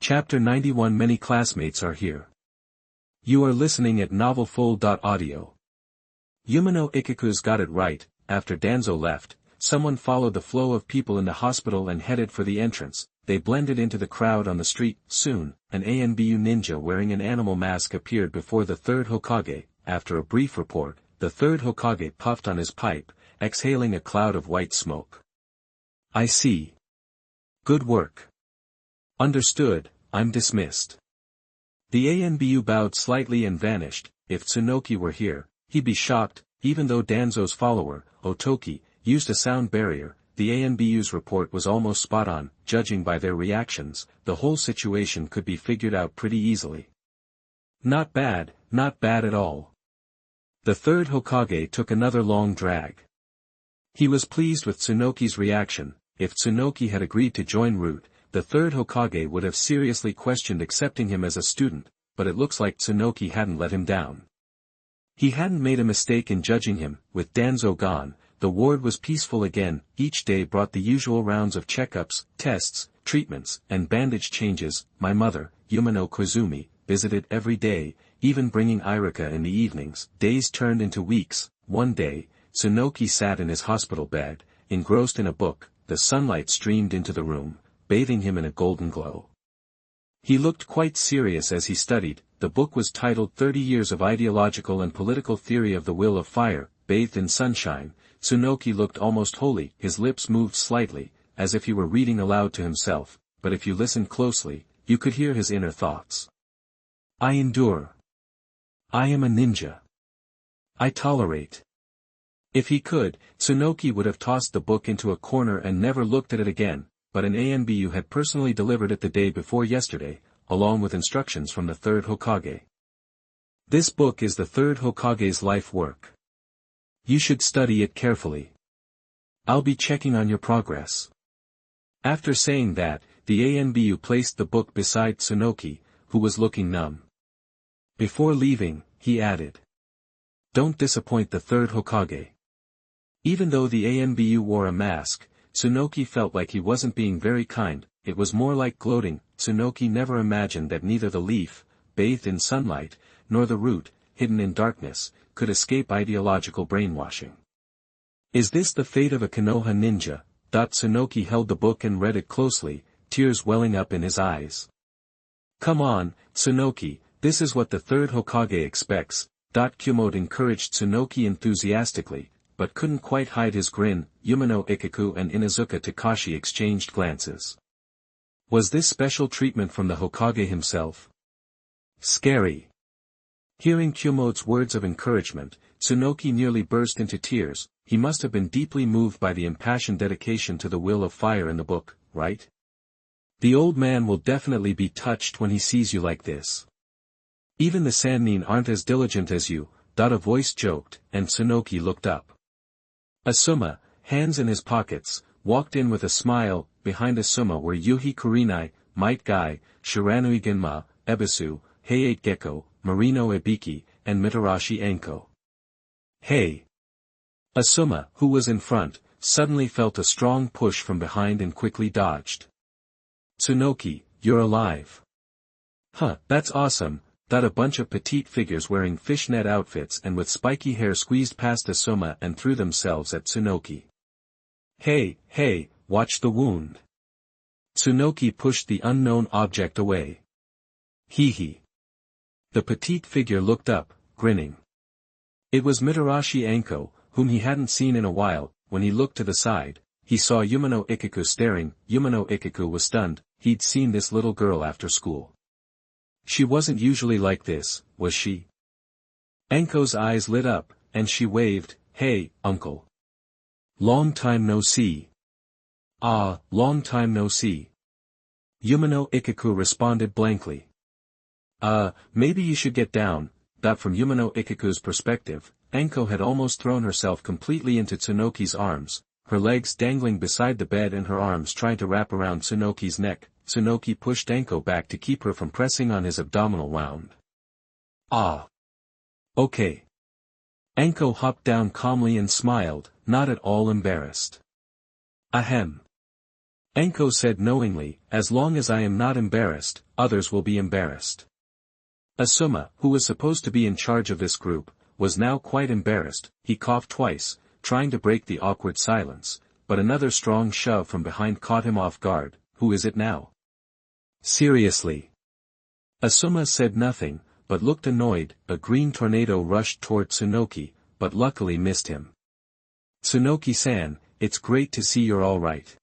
Chapter 91. Many classmates are here. You are listening at novelfull.audio. Umino Ikuku's got it right. After Danzo left, someone followed the flow of people in the hospital and headed for the entrance. They blended into the crowd on the street. Soon, an ANBU ninja wearing an animal mask appeared before the third Hokage. After a brief report, the third Hokage puffed on his pipe, exhaling a cloud of white smoke. I see. Good work. Understood, I'm dismissed. The ANBU bowed slightly and vanished. If Tsunoki were here, he'd be shocked. Even though Danzo's follower, Otoki, used a sound barrier, the ANBU's report was almost spot on. Judging by their reactions, the whole situation could be figured out pretty easily. Not bad at all. The third Hokage took another long drag. He was pleased with Tsunoki's reaction. If Tsunoki had agreed to join Root, the third Hokage would have seriously questioned accepting him as a student, but it looks like Tsunoki hadn't let him down. He hadn't made a mistake in judging him. With Danzo gone, the ward was peaceful again. Each day brought the usual rounds of checkups, tests, treatments, and bandage changes. My mother, Umino Koizumi, visited every day, even bringing Iruka in the evenings. Days turned into weeks. One day, Tsunoki sat in his hospital bed, engrossed in a book. The sunlight streamed into the room, bathing him in a golden glow. He looked quite serious as he studied. The book was titled 30 Years of Ideological and Political Theory of the Will of Fire. Bathed in sunshine, Tsunoki looked almost holy. His lips moved slightly, as if he were reading aloud to himself, but if you listened closely, you could hear his inner thoughts. I endure. I am a ninja. I tolerate. If he could, Tsunoki would have tossed the book into a corner and never looked at it again, but an ANBU had personally delivered it the day before yesterday, along with instructions from the third Hokage. This book is the third Hokage's life work. You should study it carefully. I'll be checking on your progress. After saying that, the ANBU placed the book beside Tsunoki, who was looking numb. Before leaving, he added, "Don't disappoint the third Hokage." Even though the ANBU wore a mask, Tsunoki felt like he wasn't being very kind. It was more like gloating. Tsunoki never imagined that neither the leaf, bathed in sunlight, nor the root, hidden in darkness, could escape ideological brainwashing. Is this the fate of a Konoha ninja? Tsunoki held the book and read it closely, tears welling up in his eyes. Come on, Tsunoki, this is what the third Hokage expects. Kyuubi encouraged Tsunoki enthusiastically, but couldn't quite hide his grin. Umino Ikuku and Inuzuka Takashi exchanged glances. Was this special treatment from the Hokage himself? Scary. Hearing Kyuubi's words of encouragement, Tsunoki nearly burst into tears. He must have been deeply moved by the impassioned dedication to the will of fire in the book, right? The old man will definitely be touched when he sees you like this. Even the Sannin aren't as diligent as you, a voice joked, and Tsunoki looked up. Asuma, hands in his pockets, walked in with a smile. Behind Asuma were Yuhi Kurinai, Might Guy, Shiranui Genma, Ebisu, Heiate Gecko, Marino Ibiki, and Mitarashi Anko. Hey! Asuma, who was in front, suddenly felt a strong push from behind and quickly dodged. Tsunoki, you're alive. Huh, that's awesome. A bunch of petite figures wearing fishnet outfits and with spiky hair squeezed past Asuma and threw themselves at Tsunoki. Hey, watch the wound. Tsunoki pushed the unknown object away. Hee. The petite figure looked up, grinning. It was Mitarashi Anko, whom he hadn't seen in a while. When he looked to the side, he saw Umino Ikuku staring. Umino Ikuku was stunned. He'd seen this little girl after school. She wasn't usually like this, was she? Anko's eyes lit up, and she waved. Hey, uncle. Long time no see. Ah, long time no see. Umino Ikuku responded blankly. Maybe you should get down. From Umino Ikuku's perspective, Anko had almost thrown herself completely into Tsunoki's arms, her legs dangling beside the bed and her arms trying to wrap around Tsunoki's neck. Tsunoki pushed Anko back to keep her from pressing on his abdominal wound. Ah. Okay. Anko hopped down calmly and smiled, not at all embarrassed. Ahem. Enko said knowingly, as long as I am not embarrassed, others will be embarrassed. Asuma, who was supposed to be in charge of this group, was now quite embarrassed. He coughed twice, trying to break the awkward silence, but another strong shove from behind caught him off guard. Who is it now? Seriously. Asuma said nothing, but looked annoyed. A green tornado rushed toward Tsunoki, but luckily missed him. Tsunoki-san, it's great to see you're alright.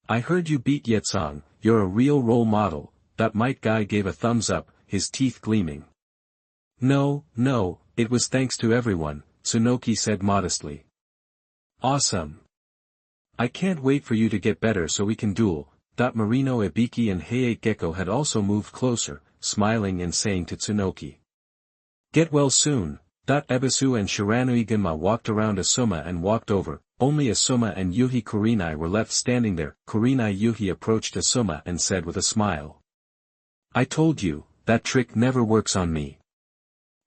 I heard you beat Yetsong, you're a real role model. That might guy gave a thumbs up, his teeth gleaming. No, it was thanks to everyone, Tsunoki said modestly. Awesome. I can't wait for you to get better so we can duel. Marino Ibiki and Heiei Gecko had also moved closer, smiling and saying to Tsunoki. Get well soon. Ebisu and Shiranui Ginma walked around Asuma and walked over. Only Asuma and Yuhi Kurenai were left standing there. Kurenai Yuhi approached Asuma and said with a smile. I told you, that trick never works on me.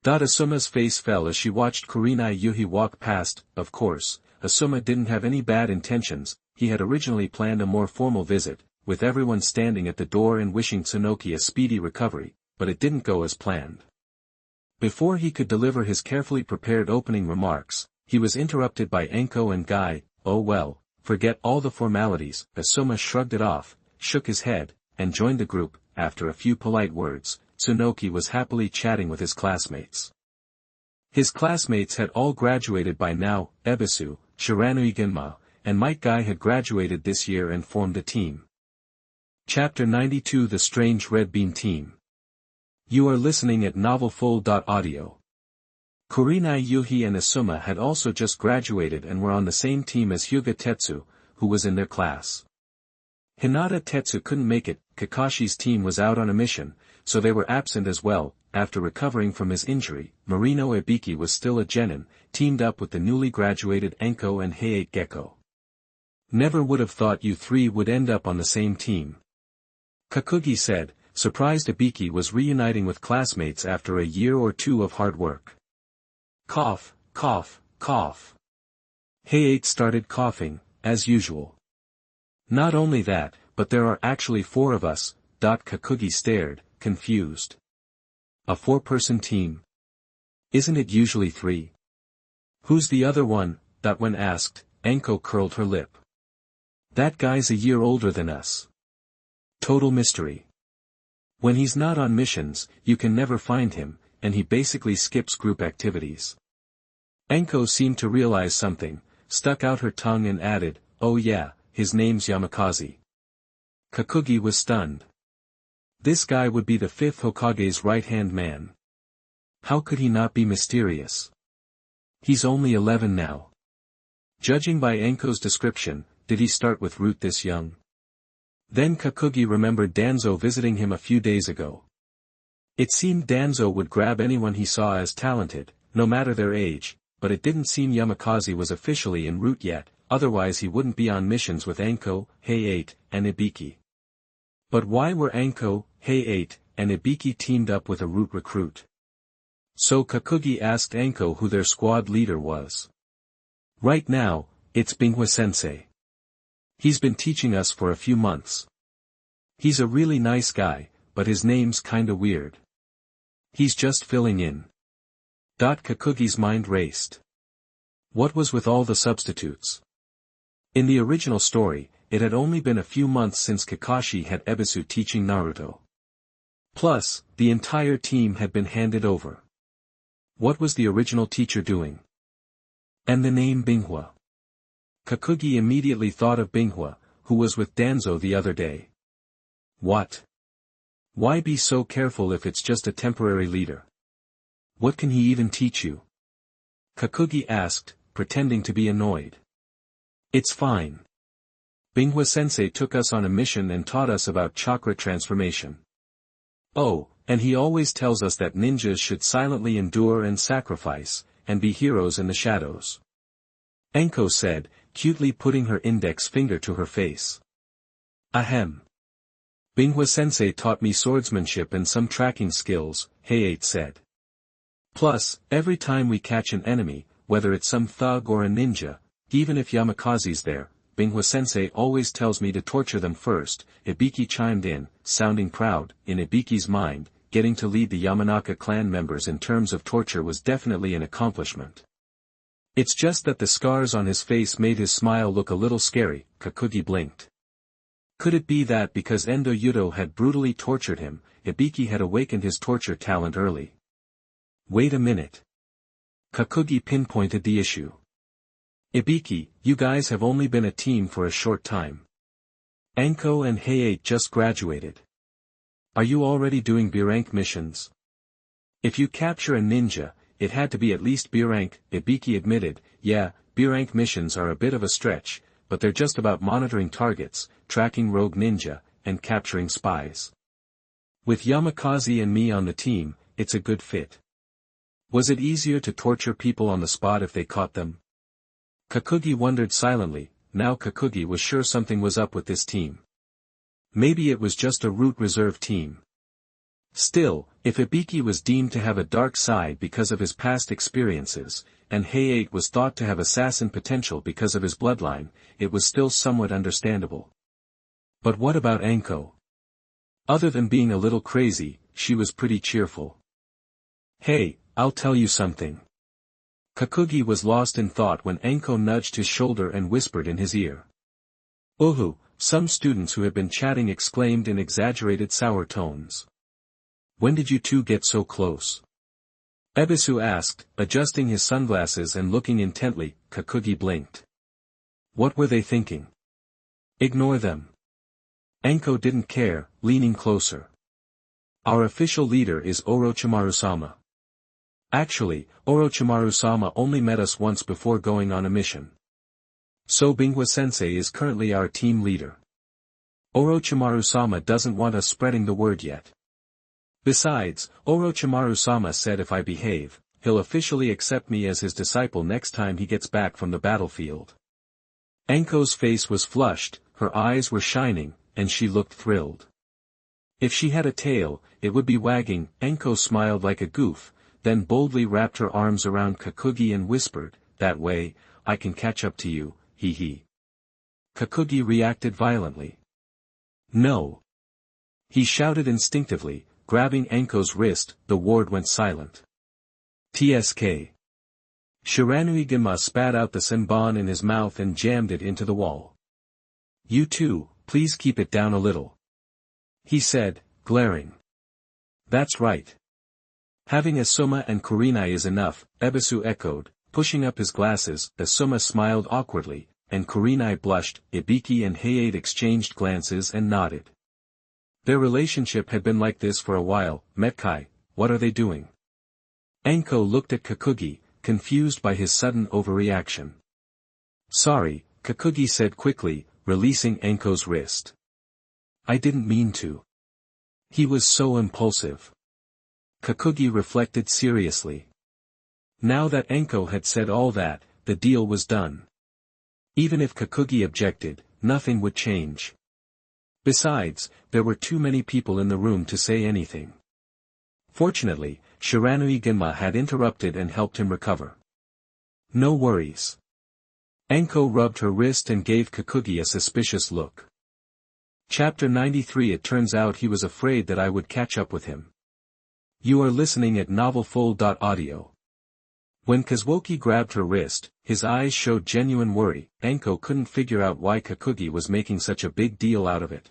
Asuma's face fell as she watched Kurenai Yuhi walk past. Of course, Asuma didn't have any bad intentions. He had originally planned a more formal visit, with everyone standing at the door and wishing Tsunoki a speedy recovery, but it didn't go as planned. Before he could deliver his carefully prepared opening remarks, he was interrupted by Enko and Guy. Oh well, forget all the formalities. Asuma shrugged it off, shook his head, and joined the group. After a few polite words, Tsunoki was happily chatting with his classmates. His classmates had all graduated by now. Ebisu, Shiranui Ginma, and Might Guy had graduated this year and formed a team. Chapter 92 The Strange Red Bean Team. You are listening at novelfull.audio. Kurenai Yuhi and Asuma had also just graduated and were on the same team as Hyuga Tetsu, who was in their class. Hinata Tetsu couldn't make it. Kakashi's team was out on a mission, so they were absent as well. After recovering from his injury, Marino Ibiki was still a genin, teamed up with the newly graduated Enko and Heiei Gecko. Never would have thought you three would end up on the same team. Kakugi said, surprised Ibiki was reuniting with classmates after a year or two of hard work. Cough, cough, cough. Heiei started coughing, as usual. Not only that, but there are actually 4 of us. Kakugi stared, confused. A 4-person team? Isn't it usually 3? Who's the other one? When asked, Enko curled her lip. That guy's a year older than us. Total mystery. When he's not on missions, you can never find him, and he basically skips group activities. Enko seemed to realize something, stuck out her tongue and added, oh yeah, his name's Yamakaze. Kakugi was stunned. This guy would be the 5th Hokage's right-hand man. How could he not be mysterious? He's only 11 now. Judging by Enko's description, did he start with root this young? Then Kakugi remembered Danzo visiting him a few days ago. It seemed Danzo would grab anyone he saw as talented, no matter their age, but it didn't seem Yamakaze was officially en route yet, otherwise he wouldn't be on missions with Enko, Heiei, and Ibiki. But why were Enko, Heiei, and Ibiki teamed up with a root recruit? So Kakugi asked Enko who their squad leader was. Right now, it's Binghua-sensei. He's been teaching us for a few months. He's a really nice guy, but his name's kinda weird. He's just filling in. Kakugi's mind raced. What was with all the substitutes? In the original story, it had only been a few months since Kakashi had Ebisu teaching Naruto. Plus, the entire team had been handed over. What was the original teacher doing? And the name Binghua. Kakugi immediately thought of Binghua, who was with Danzo the other day. What? Why be so careful if it's just a temporary leader? What can he even teach you? Kakugi asked, pretending to be annoyed. It's fine. Binghua-sensei took us on a mission and taught us about chakra transformation. Oh, and he always tells us that ninjas should silently endure and sacrifice, and be heroes in the shadows. Enko said, cutely putting her index finger to her face. Ahem. Binghua-sensei taught me swordsmanship and some tracking skills, Heiei said. Plus, every time we catch an enemy, whether it's some thug or a ninja, even if Yamakaze's there, Binghua-sensei always tells me to torture them first, Ibiki chimed in, sounding proud. In Ibiki's mind, getting to lead the Yamanaka clan members in terms of torture was definitely an accomplishment. It's just that the scars on his face made his smile look a little scary. Kakugi blinked. Could it be that because Endo Yudo had brutally tortured him, Ibiki had awakened his torture talent early? Wait a minute. Kakugi pinpointed the issue. Ibiki, you guys have only been a team for a short time. Anko and Heiei just graduated. Are you already doing B-rank missions? If you capture a ninja, it had to be at least B-rank, Ibiki admitted. Yeah, B-rank missions are a bit of a stretch, but they're just about monitoring targets, tracking rogue ninja, and capturing spies. With Yamakaze and me on the team, it's a good fit. Was it easier to torture people on the spot if they caught them? Kakugi wondered silently. Now Kakugi was sure something was up with this team. Maybe it was just a root reserve team. Still, if Ibiki was deemed to have a dark side because of his past experiences, and Heiei was thought to have assassin potential because of his bloodline, it was still somewhat understandable. But what about Anko? Other than being a little crazy, she was pretty cheerful. Hey, I'll tell you something. Kakugi was lost in thought when Anko nudged his shoulder and whispered in his ear. Uhu, some students who had been chatting exclaimed in exaggerated sour tones. When did you two get so close? Ebisu asked, adjusting his sunglasses and looking intently. Kakugi blinked. What were they thinking? Ignore them. Anko didn't care, leaning closer. Our official leader is Orochimaru-sama. Actually, Orochimaru-sama only met us once before going on a mission. So Binghua-sensei is currently our team leader. Orochimaru-sama doesn't want us spreading the word yet. Besides, Orochimaru-sama said if I behave, he'll officially accept me as his disciple next time he gets back from the battlefield. Anko's face was flushed, her eyes were shining, and she looked thrilled. If she had a tail, it would be wagging. Anko smiled like a goof, then boldly wrapped her arms around Kakugi and whispered, that way, I can catch up to you, hee hee. Kakugi reacted violently. No. He shouted instinctively, grabbing Anko's wrist. The ward went silent. TSK. Shiranui-gunma spat out the senbon in his mouth and jammed it into the wall. You two, please keep it down a little. He said, glaring. That's right. Having Asuma and Kurenai is enough, Ebisu echoed, pushing up his glasses. Asuma smiled awkwardly, and Kurenai blushed. Ibiki and Heiei exchanged glances and nodded. Their relationship had been like this for a while. Metkai, what are they doing? Anko looked at Kakugi, confused by his sudden overreaction. Sorry, Kakugi said quickly, releasing Anko's wrist. I didn't mean to. He was so impulsive. Kakugi reflected seriously. Now that Anko had said all that, the deal was done. Even if Kakugi objected, nothing would change. Besides, there were too many people in the room to say anything. Fortunately, Shiranui-gunma had interrupted and helped him recover. No worries. Anko rubbed her wrist and gave Kakugi a suspicious look. Chapter 93. It turns out he was afraid that I would catch up with him. You are listening at novelfull.audio. When Kazuoki grabbed her wrist, his eyes showed genuine worry. Anko couldn't figure out why Kakugi was making such a big deal out of it.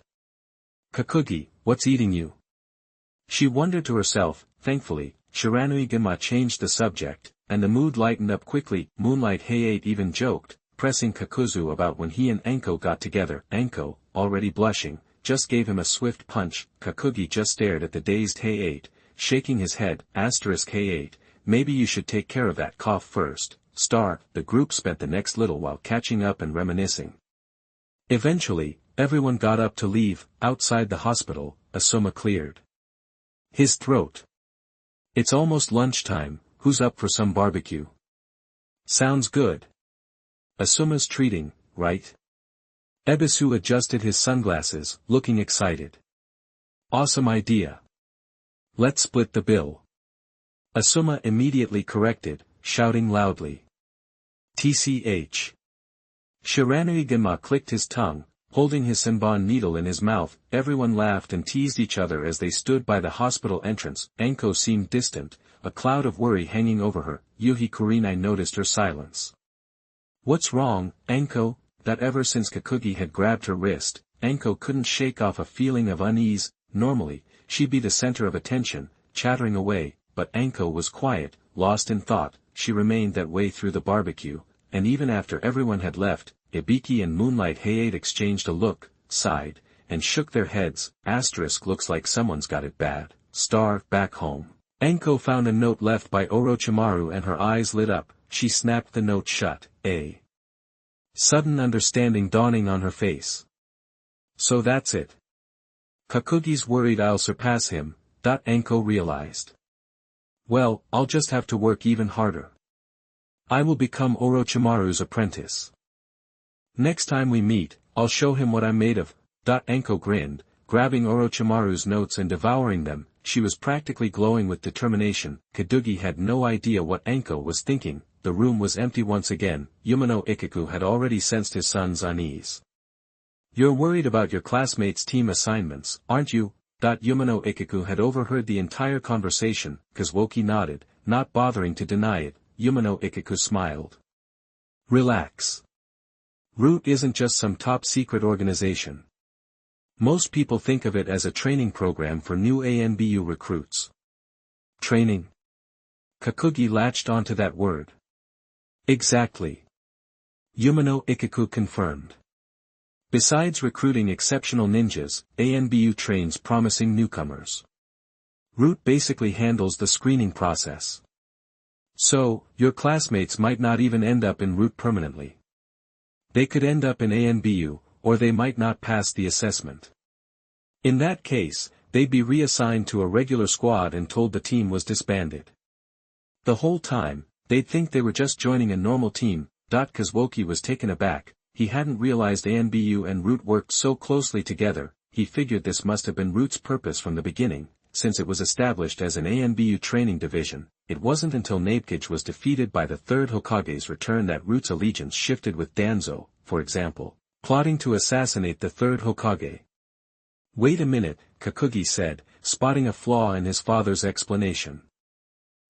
Kakugi, what's eating you? She wondered to herself. Thankfully, Shiranui-gunma changed the subject, and the mood lightened up quickly. Moonlight Heiei even joked, pressing Kakuzu about when he and Anko got together. Anko, already blushing, just gave him a swift punch. Kakugi just stared at the dazed Heiei, shaking his head. Heiei, maybe you should take care of that cough first. The group spent the next little while catching up and reminiscing. Eventually, everyone got up to leave. Outside the hospital, Asuma cleared his throat. It's almost lunchtime, who's up for some barbecue? Sounds good. Asuma's treating, right? Ebisu adjusted his sunglasses, looking excited. Awesome idea. Let's split the bill. Asuma immediately corrected, shouting loudly. TCH. Shiranui-genma clicked his tongue, holding his senbon needle in his mouth. Everyone laughed and teased each other as they stood by the hospital entrance. Anko seemed distant, a cloud of worry hanging over her. Yuhi Kurenai noticed her silence. "What's wrong, Anko?" That ever since Kakugi had grabbed her wrist, Anko couldn't shake off a feeling of unease. Normally, she'd be the center of attention, chattering away, but Anko was quiet, lost in thought. She remained that way through the barbecue, and even after everyone had left, Ibiki and Moonlight Hayate exchanged a look, sighed, and shook their heads. Looks like someone's got it bad. Back home. Anko found a note left by Orochimaru and her eyes lit up. She snapped the note shut, a sudden understanding dawning on her face. So that's it. Kakugi's worried I'll surpass him, Anko realized. Well, I'll just have to work even harder. I will become Orochimaru's apprentice. Next time we meet, I'll show him what I'm made of. Anko grinned, grabbing Orochimaru's notes and devouring them. She was practically glowing with determination. Kakugi had no idea what Anko was thinking. The room was empty once again. Umino Iruka had already sensed his son's unease. "You're worried about your classmates' team assignments, aren't you?" Umino Iruka had overheard the entire conversation. Kazuoki nodded, not bothering to deny it. Umino Iruka smiled. "Relax. Root isn't just some top-secret organization. Most people think of it as a training program for new ANBU recruits." "Training?" Kakugi latched onto that word. "Exactly." Umino Iruka confirmed. "Besides recruiting exceptional ninjas, ANBU trains promising newcomers. Root basically handles the screening process. So, your classmates might not even end up in Root permanently. They could end up in ANBU, or they might not pass the assessment. In that case, they'd be reassigned to a regular squad and told the team was disbanded. The whole time, they'd think they were just joining a normal team." Kazuoki was taken aback. He hadn't realized ANBU and Root worked so closely together. He figured this must have been Root's purpose from the beginning, since it was established as an ANBU training division. It wasn't until Nabekage was defeated by the third Hokage's return that Root's allegiance shifted with Danzo, for example, plotting to assassinate the third Hokage. "Wait a minute," Kakugi said, spotting a flaw in his father's explanation.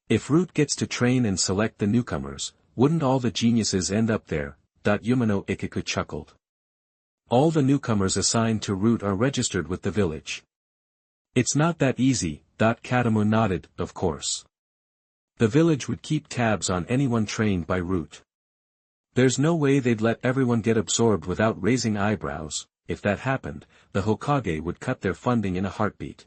"If Root gets to train and select the newcomers, wouldn't all the geniuses end up there?" Umino Iruka chuckled. "All the newcomers assigned to Root are registered with the village." "It's not that easy," Kakumu nodded. "Of course. The village would keep tabs on anyone trained by Root. There's no way they'd let everyone get absorbed without raising eyebrows. If that happened, the Hokage would cut their funding in a heartbeat.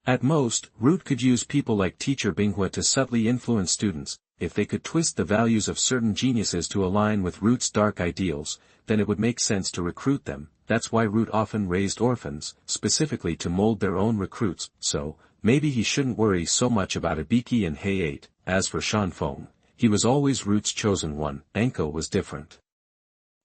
At most, Root could use people like Teacher Binghua to subtly influence students. If they could twist the values of certain geniuses to align with Root's dark ideals, then it would make sense to recruit them. That's why Root often raised orphans, specifically to mold their own recruits. So, maybe he shouldn't worry so much about Ibiki and Hayate. As for Shanfeng, he was always Root's chosen one. Anko was different.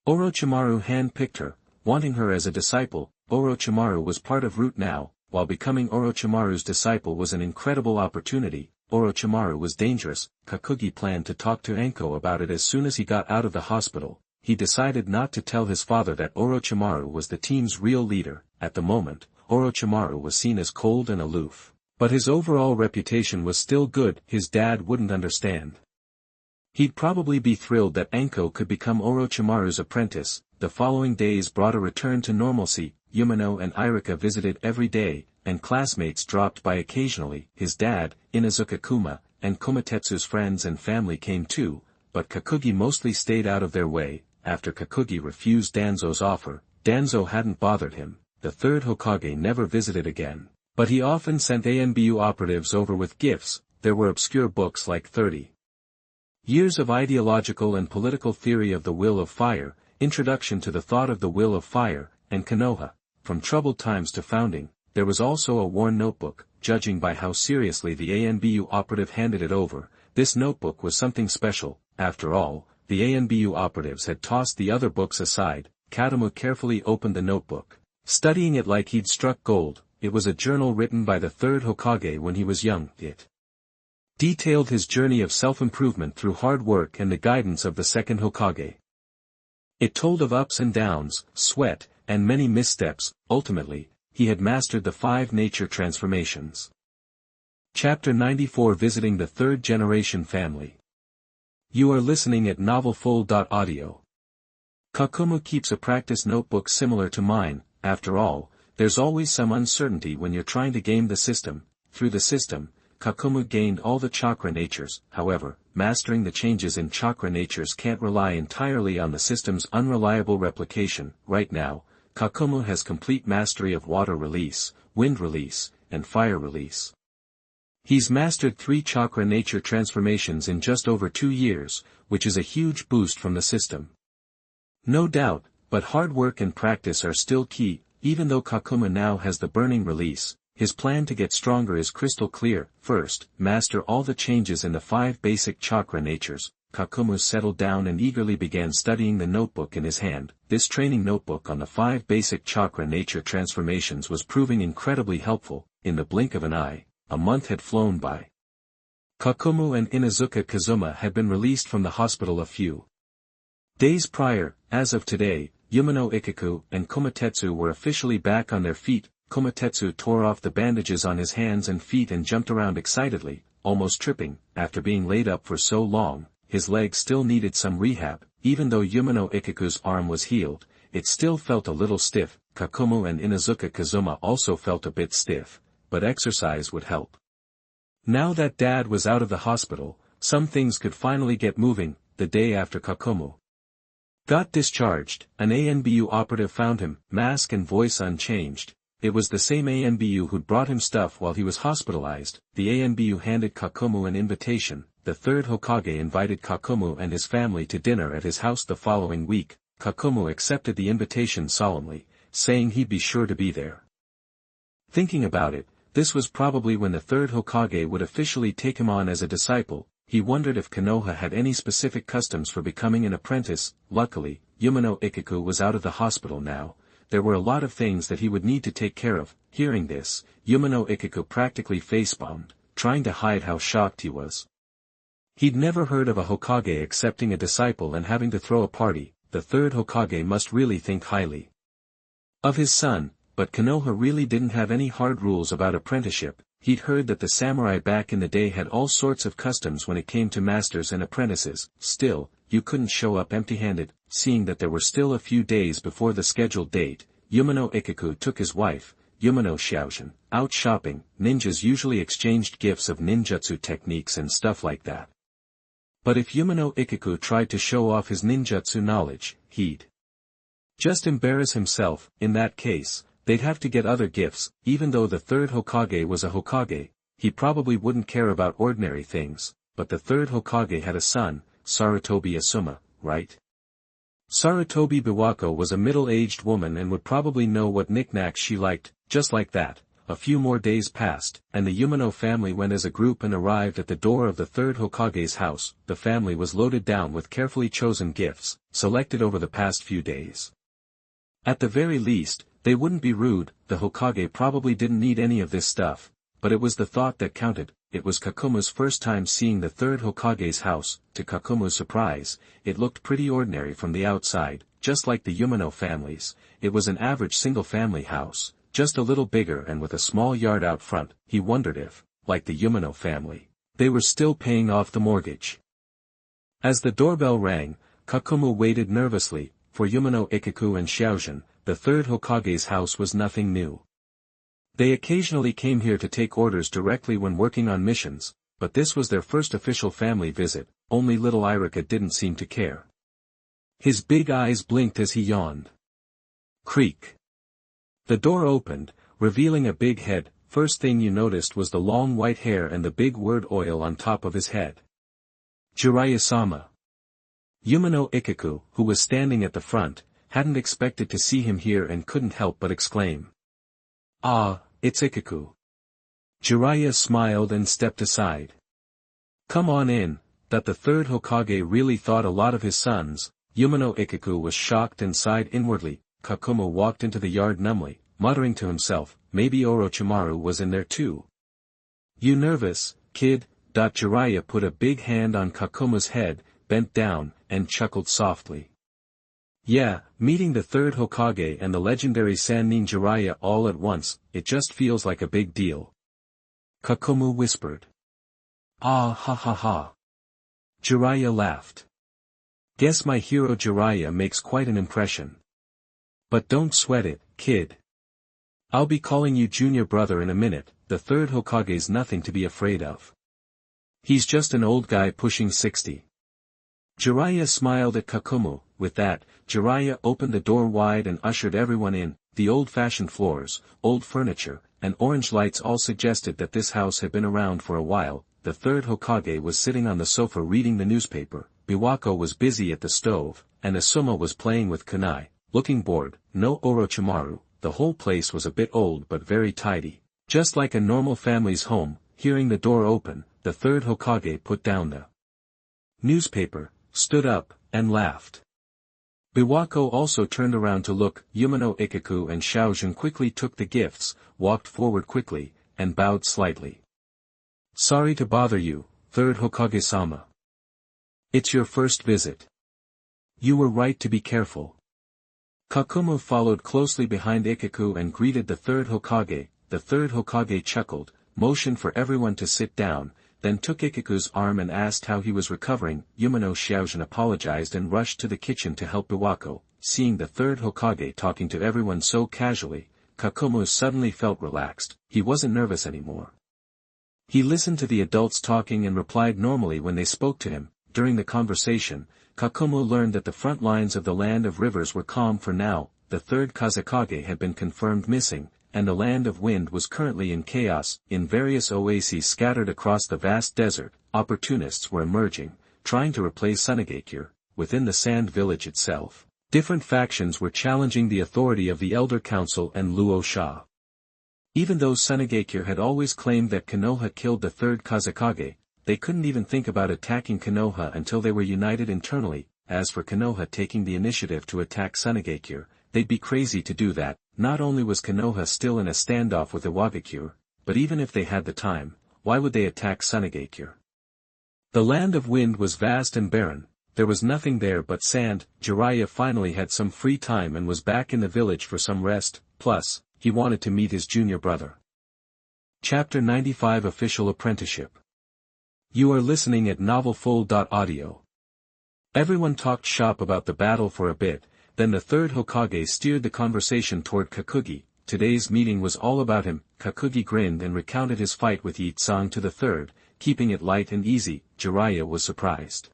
Orochimaru hand-picked her, wanting her as a disciple. Orochimaru was part of Root now. While becoming Orochimaru's disciple was an incredible opportunity, Orochimaru was dangerous. Kakugi planned to talk to Anko about it as soon as he got out of the hospital. He decided not to tell his father that Orochimaru was the team's real leader. At the moment, Orochimaru was seen as cold and aloof. But his overall reputation was still good. His dad wouldn't understand. He'd probably be thrilled that Anko could become Orochimaru's apprentice. The following days brought a return to normalcy. Umino and Iruka visited every day, and classmates dropped by occasionally. His dad, Inuzuka Kuma, and Komatetsu's friends and family came too, but Kakugi mostly stayed out of their way. After Kakugi refused Danzo's offer, Danzo hadn't bothered him. The third Hokage never visited again, but he often sent ANBU operatives over with gifts. There were obscure books like 30 Years of Ideological and Political Theory of the Will of Fire, Introduction to the Thought of the Will of Fire, and Konoha. From Troubled Times to Founding. There was also a worn notebook. Judging by how seriously the ANBU operative handed it over, this notebook was something special. After all, the ANBU operatives had tossed the other books aside. Kakumu carefully opened the notebook, studying it like he'd struck gold. It was a journal written by the third Hokage when he was young. It detailed his journey of self-improvement through hard work and the guidance of the second Hokage. It told of ups and downs, sweat, and many missteps. Ultimately, he had mastered the 5 nature transformations. Chapter 94, Visiting the Third Generation Family. You are listening at novelfull.audio. Kakumu keeps a practice notebook similar to mine. After all, there's always some uncertainty when you're trying to game the system. Through the system, Kakumu gained all the chakra natures. However, mastering the changes in chakra natures can't rely entirely on the system's unreliable replication. Right now, Kakumu has complete mastery of water release, wind release, and fire release. He's mastered 3 chakra nature transformations in just over 2 years, which is a huge boost from the system. No doubt, but hard work and practice are still key. Even though Kakumu now has the burning release, his plan to get stronger is crystal clear. First, master all the changes in the 5 basic chakra natures. Kakumu settled down and eagerly began studying the notebook in his hand. This training notebook on the 5 basic chakra nature transformations was proving incredibly helpful. In the blink of an eye, a month had flown by. Kakumu and Inuzuka Kazuma had been released from the hospital a few days prior. As of today, Umino Iruka and Komatetsu were officially back on their feet. Komatetsu tore off the bandages on his hands and feet and jumped around excitedly, almost tripping. After being laid up for so long, his leg still needed some rehab. Even though Umino Iruka's arm was healed, it still felt a little stiff. Kakumu and Inuzuka Kazuma also felt a bit stiff, but exercise would help. Now that Dad was out of the hospital, some things could finally get moving. The day after Kakumu got discharged, an ANBU operative found him, mask and voice unchanged. It was the same ANBU who'd brought him stuff while he was hospitalized. The ANBU handed Kakumu an invitation. The third Hokage invited Kakumu and his family to dinner at his house the following week. Kakumu accepted the invitation solemnly, saying he'd be sure to be there. Thinking about it, this was probably when the third Hokage would officially take him on as a disciple. He wondered if Konoha had any specific customs for becoming an apprentice. Luckily, Umino Iruka was out of the hospital now. There were a lot of things that he would need to take care of. Hearing this, Umino Iruka practically facepalmed, trying to hide how shocked he was. He'd never heard of a Hokage accepting a disciple and having to throw a party. The third Hokage must really think highly of his son, but Konoha really didn't have any hard rules about apprenticeship. He'd heard that the samurai back in the day had all sorts of customs when it came to masters and apprentices. Still, you couldn't show up empty-handed. Seeing that there were still a few days before the scheduled date, Umino Iruka took his wife, Umino Xiaojin, out shopping. Ninjas usually exchanged gifts of ninjutsu techniques and stuff like that. But if Umino Iruka tried to show off his ninjutsu knowledge, he'd just embarrass himself. In that case, they'd have to get other gifts. Even though the third Hokage was a Hokage, he probably wouldn't care about ordinary things. But the third Hokage had a son, Sarutobi Asuma, right? Sarutobi Biwako was a middle-aged woman and would probably know what knickknacks she liked. Just like that, a few more days passed, and the Umino family went as a group and arrived at the door of the third Hokage's house. The family was loaded down with carefully chosen gifts, selected over the past few days. At the very least, they wouldn't be rude. The Hokage probably didn't need any of this stuff, but it was the thought that counted. It was Kakumu's first time seeing the third Hokage's house. To Kakumu's surprise, it looked pretty ordinary from the outside, just like the Umino families. It was an average single-family house, just a little bigger and with a small yard out front. He wondered if, like the Umino family, they were still paying off the mortgage. As the doorbell rang, Kakumu waited nervously. For Umino Iruka and Xiaojin, the third Hokage's house was nothing new. They occasionally came here to take orders directly when working on missions, but this was their first official family visit. Only little Iruka didn't seem to care. His big eyes blinked as he yawned. Creak. The door opened, revealing a big head. First thing you noticed was the long white hair and the big word oil on top of his head. Jiraiya-sama. Umino Iruka, who was standing at the front, hadn't expected to see him here and couldn't help but exclaim. Ah, it's Iruka. Jiraiya smiled and stepped aside. Come on in. That the third Hokage really thought a lot of his sons. Umino Iruka was shocked and sighed inwardly. Kakumu walked into the yard numbly, muttering to himself, maybe Orochimaru was in there too. You nervous, kid? Jiraiya put a big hand on Kakumu's head, bent down, and chuckled softly. Yeah, meeting the third Hokage and the legendary Sannin Jiraiya all at once, it just feels like a big deal. Kakumu whispered. Ah ha ha ha. Jiraiya laughed. Guess my hero Jiraiya makes quite an impression. But don't sweat it, kid. I'll be calling you junior brother in a minute, the third Hokage's nothing to be afraid of. He's just an old guy pushing 60. Jiraiya smiled at Kakumu. With that, Jiraiya opened the door wide and ushered everyone in. The old-fashioned floors, old furniture, and orange lights all suggested that this house had been around for a while. The third Hokage was sitting on the sofa reading the newspaper, Biwako was busy at the stove, and Asuma was playing with kunai, looking bored. No Orochimaru. The whole place was a bit old but very tidy. Just like a normal family's home. Hearing the door open, the third Hokage put down the newspaper, stood up, and laughed. Biwako also turned around to look. Umino Iruka and Xiaojun quickly took the gifts, walked forward quickly, and bowed slightly. Sorry to bother you, third Hokage-sama. It's your first visit. You were right to be careful. Kakumu followed closely behind Iruka and greeted the third Hokage. The third Hokage chuckled, motioned for everyone to sit down, then took Iruka's arm and asked how he was recovering. Umino Xiaojun apologized and rushed to the kitchen to help Biwako. Seeing the third Hokage talking to everyone so casually, Kakumu suddenly felt relaxed. He wasn't nervous anymore. He listened to the adults talking and replied normally when they spoke to him. During the conversation, Kakumu learned that the front lines of the Land of Rivers were calm for now. The third Kazekage had been confirmed missing, and the Land of Wind was currently in chaos. In various oases scattered across the vast desert, opportunists were emerging, trying to replace Sunagakure. Within the Sand Village itself, different factions were challenging the authority of the Elder Council and Luo Sha. Even though Sunagakure had always claimed that Konoha killed the third Kazekage, they couldn't even think about attacking Konoha until they were united internally. As for Konoha taking the initiative to attack Sunagakure, they'd be crazy to do that. Not only was Konoha still in a standoff with Iwagakure, but even if they had the time, why would they attack Sunagakure? The Land of Wind was vast and barren. There was nothing there but sand. Jiraiya finally had some free time and was back in the village for some rest, plus, he wanted to meet his junior brother. Chapter 95 Official Apprenticeship. You are listening at novelfull.audio. Everyone talked shop about the battle for a bit, then the third Hokage steered the conversation toward Kakugi. Today's meeting was all about him. Kakugi grinned and recounted his fight with Yitsang to the third, keeping it light and easy. Jiraiya was surprised.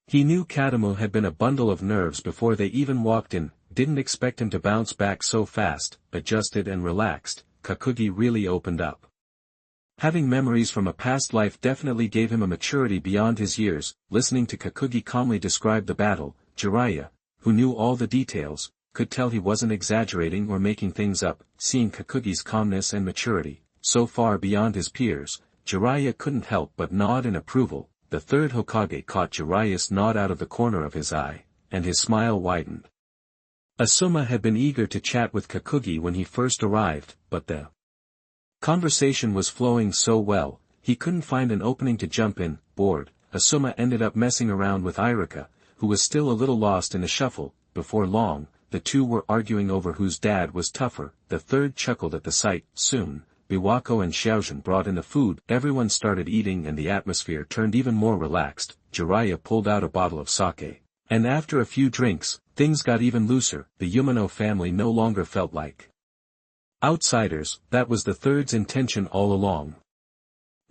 He knew Kakumu had been a bundle of nerves before they even walked in, didn't expect him to bounce back so fast. Adjusted and relaxed, Kakugi really opened up. Having memories from a past life definitely gave him a maturity beyond his years. Listening to Kakugi calmly describe the battle, Jiraiya, who knew all the details, could tell he wasn't exaggerating or making things up. Seeing Kakugi's calmness and maturity, so far beyond his peers, Jiraiya couldn't help but nod in approval. The third Hokage caught Jiraiya's nod out of the corner of his eye, and his smile widened. Asuma had been eager to chat with Kakugi when he first arrived, but the conversation was flowing so well, he couldn't find an opening to jump in. Bored, Asuma ended up messing around with Iruka, who was still a little lost in the shuffle. Before long, the two were arguing over whose dad was tougher. The third chuckled at the sight. Soon, Biwako and Xiaojun brought in the food. Everyone started eating and the atmosphere turned even more relaxed. Jiraiya pulled out a bottle of sake. And after a few drinks, things got even looser. The Umino family no longer felt like outsiders. That was the third's intention all along.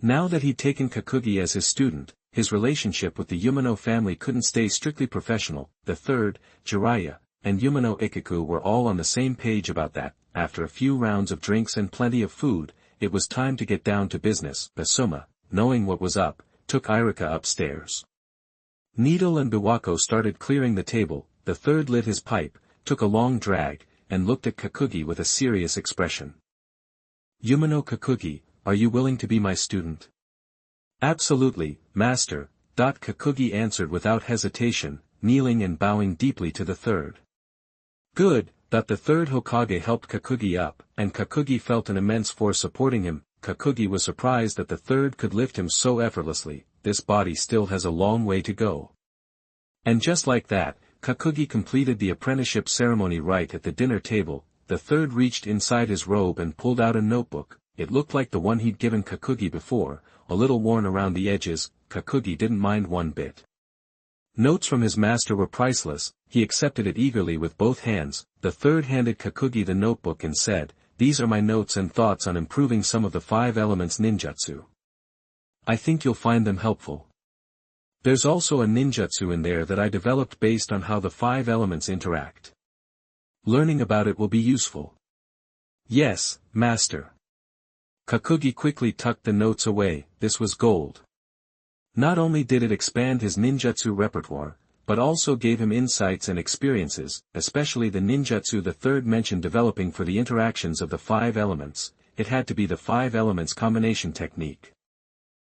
Now that he'd taken Kakugi as his student, his relationship with the Umino family couldn't stay strictly professional. The third, Jiraiya, and Umino Iruka were all on the same page about that. After a few rounds of drinks and plenty of food, it was time to get down to business. Asuma, knowing what was up, took Iruka upstairs. Needle and Biwako started clearing the table. The third lit his pipe, took a long drag, and looked at Kakugi with a serious expression. Umino Kakugi, are you willing to be my student? Absolutely, master. Kakugi answered without hesitation, kneeling and bowing deeply to the third. Good. The third Hokage helped Kakugi up, and Kakugi felt an immense force supporting him. Kakugi was surprised that the third could lift him so effortlessly. This body still has a long way to go. And just like that, Kakugi completed the apprenticeship ceremony right at the dinner table. The third reached inside his robe and pulled out a notebook. It looked like the one he'd given Kakugi before, a little worn around the edges. Kakugi didn't mind one bit. Notes from his master were priceless. He accepted it eagerly with both hands. The third handed Kakugi the notebook and said, "These are my notes and thoughts on improving some of the 5 elements ninjutsu. I think you'll find them helpful. There's also a ninjutsu in there that I developed based on how the 5 elements interact. Learning about it will be useful." "Yes, master." Kakugi quickly tucked the notes away. This was gold. Not only did it expand his ninjutsu repertoire, but also gave him insights and experiences, especially the ninjutsu the third mentioned developing for the interactions of the 5 elements. It had to be the 5 elements combination technique.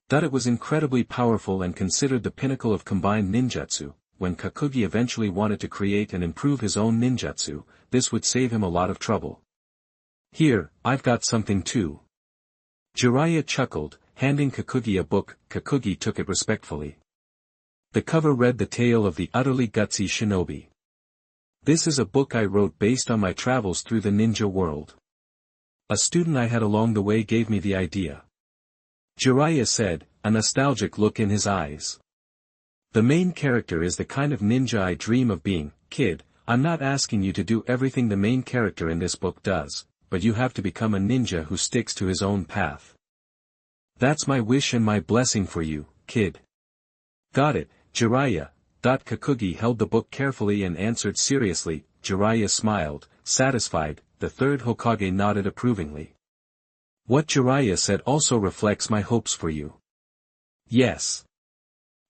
That it was incredibly powerful and considered the pinnacle of combined ninjutsu. When Kakugi eventually wanted to create and improve his own ninjutsu, this would save him a lot of trouble. "Here, I've got something too." Jiraiya chuckled, handing Kakugi a book. Kakugi took it respectfully. The cover read The Tale of the Utterly Gutsy Shinobi. "This is a book I wrote based on my travels through the ninja world. A student I had along the way gave me the idea," Jiraiya said, a nostalgic look in his eyes. "The main character is the kind of ninja I dream of being. Kid, I'm not asking you to do everything the main character in this book does, but you have to become a ninja who sticks to his own path. That's my wish and my blessing for you, kid." "Got it, Jiraiya." Kakugi held the book carefully and answered seriously. Jiraiya smiled, satisfied. The third Hokage nodded approvingly. "What Jiraiya said also reflects my hopes for you." "Yes.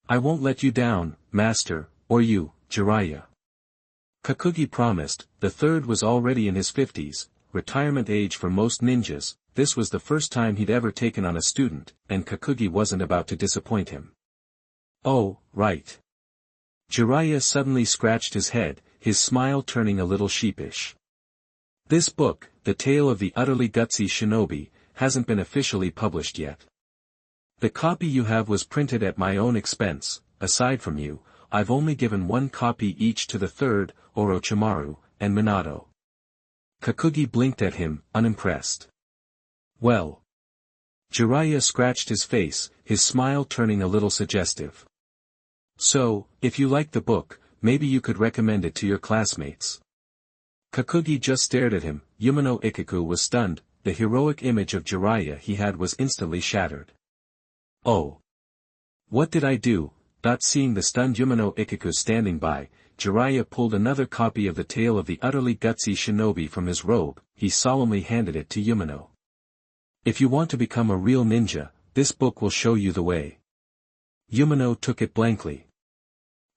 I won't let you down, master, or you, Jiraiya." Kakugi promised. The third was already in his 50s, retirement age for most ninjas. This was the first time he'd ever taken on a student, and Kakugi wasn't about to disappoint him. "Oh, right." Jiraiya suddenly scratched his head, his smile turning a little sheepish. "This book, The Tale of the Utterly Gutsy Shinobi, hasn't been officially published yet. The copy you have was printed at my own expense. Aside from you, I've only given 1 copy each to the third, Orochimaru, and Minato." Kakugi blinked at him, unimpressed. "Well." Jiraiya scratched his face, his smile turning a little suggestive. "So, if you like the book, maybe you could recommend it to your classmates." Kakugi just stared at him. Umino Iruka was stunned. The heroic image of Jiraiya he had was instantly shattered. "Oh. What did I do?" Seeing the stunned Umino Iruka standing by, Jiraiya pulled another copy of The Tale of the Utterly Gutsy Shinobi from his robe. He solemnly handed it to Umino. "If you want to become a real ninja, this book will show you the way." Umino took it blankly.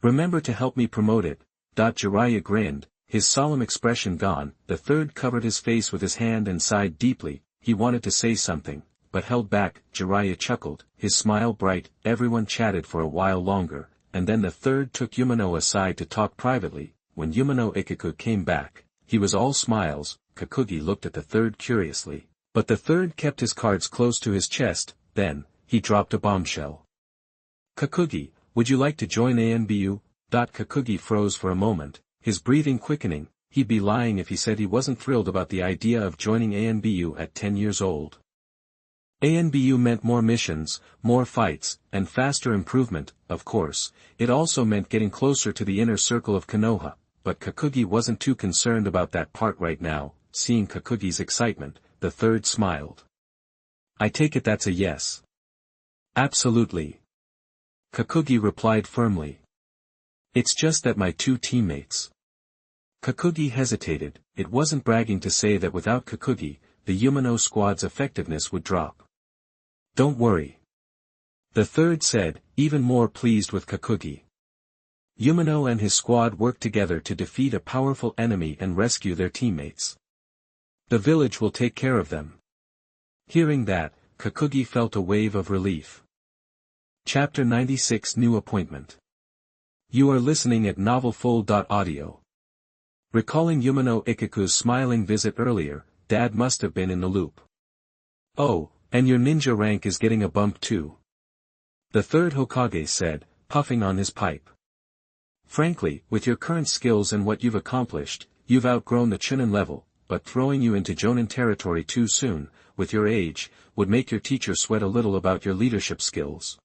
"Remember to help me promote it." Jiraiya grinned, his solemn expression gone. The third covered his face with his hand and sighed deeply. He wanted to say something, but held back. Jiraiya chuckled, his smile bright. Everyone chatted for a while longer, and then the third took Umino aside to talk privately. When Umino Iruka came back, he was all smiles. Kakugi looked at the third curiously, but the third kept his cards close to his chest. Then, he dropped a bombshell. "Kakugi, would you like to join ANBU?" Kakugi froze for a moment, his breathing quickening. He'd be lying if he said he wasn't thrilled about the idea of joining ANBU at 10 years old. ANBU meant more missions, more fights, and faster improvement. Of course, it also meant getting closer to the inner circle of Konoha, but Kakugi wasn't too concerned about that part right now. Seeing Kakugi's excitement, the third smiled. "I take it that's a yes." "Absolutely." Kakugi replied firmly. "It's just that my 2 teammates." Kakugi hesitated. It wasn't bragging to say that without Kakugi, the Umino squad's effectiveness would drop. "Don't worry," the third said, even more pleased with Kakugi. Umino and his squad worked together to defeat a powerful enemy and rescue their teammates. The village will take care of them. Hearing that, Kakugi felt a wave of relief. Chapter 96 New Appointment. You are listening at novelfull.audio. Recalling Umino Iruka's smiling visit earlier, Dad must have been in the loop. "Oh, and your ninja rank is getting a bump too," the third Hokage said, puffing on his pipe. Frankly, with your current skills and what you've accomplished, you've outgrown the Chunin level, but throwing you into Jonin territory too soon, with your age, would make your teacher sweat a little about your leadership skills.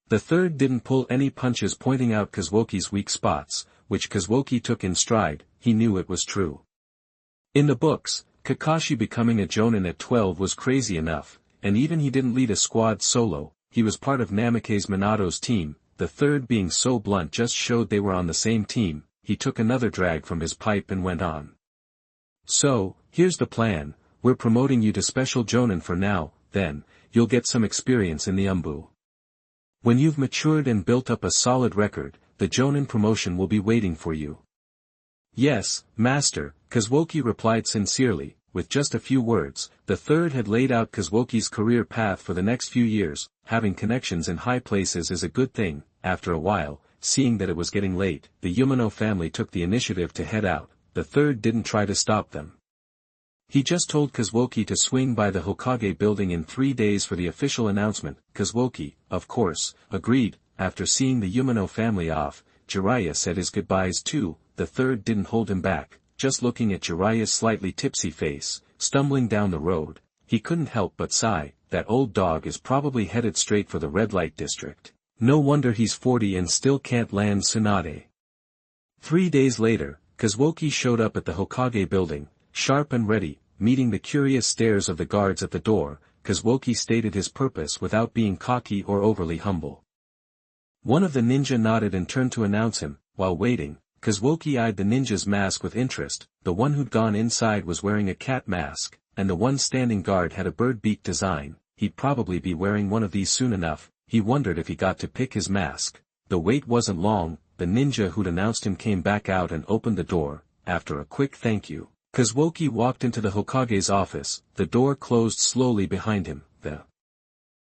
The third didn't pull any punches, pointing out Kazuoki's weak spots, which Kazuoki took in stride. He knew it was true. In the books, Kakashi becoming a Jonin at 12 was crazy enough, and even he didn't lead a squad solo, he was part of Namikaze Minato's team. The third being so blunt just showed they were on the same team. He took another drag from his pipe and went on. So, here's the plan, we're promoting you to Special Jonin for now, then, you'll get some experience in the ANBU. When you've matured and built up a solid record, the Jonin promotion will be waiting for you. Yes, Master, Kazuoki replied sincerely. With just a few words, the third had laid out Kazuoki's career path for the next few years. Having connections in high places is a good thing. After a while, seeing that it was getting late, the Umino family took the initiative to head out. The third didn't try to stop them. He just told Kazuoki to swing by the Hokage building in 3 days for the official announcement. Kazuoki, of course, agreed. After seeing the Umino family off, Jiraiya said his goodbyes too. The third didn't hold him back. Just looking at Jiraiya's slightly tipsy face, stumbling down the road, he couldn't help but sigh. That old dog is probably headed straight for the red light district. No wonder he's 40 and still can't land Tsunade. 3 days later, Kazuoki showed up at the Hokage building, sharp and ready, meeting the curious stares of the guards at the door. Kazuoki stated his purpose without being cocky or overly humble. One of the ninja nodded and turned to announce him. While waiting, Kazuoki eyed the ninja's mask with interest. The one who'd gone inside was wearing a cat mask, and the one standing guard had a bird beak design. He'd probably be wearing one of these soon enough. He wondered if he got to pick his mask. The wait wasn't long. The ninja who'd announced him came back out and opened the door. After a quick thank you, Kazuoki walked into the Hokage's office. The door closed slowly behind him. The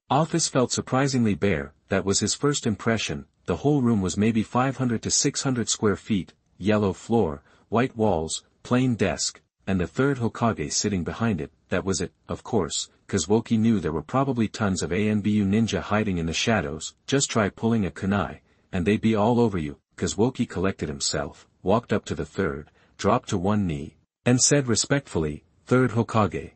office felt surprisingly bare. That was his first impression. The whole room was maybe 500 to 600 square feet, yellow floor, white walls, plain desk, and the third Hokage sitting behind it. That was it. Of course, Kazuoki knew there were probably tons of ANBU ninja hiding in the shadows. Just try pulling a kunai, and they'd be all over you. Kazuoki collected himself, walked up to the third, dropped to one knee, and said respectfully, "Third Hokage."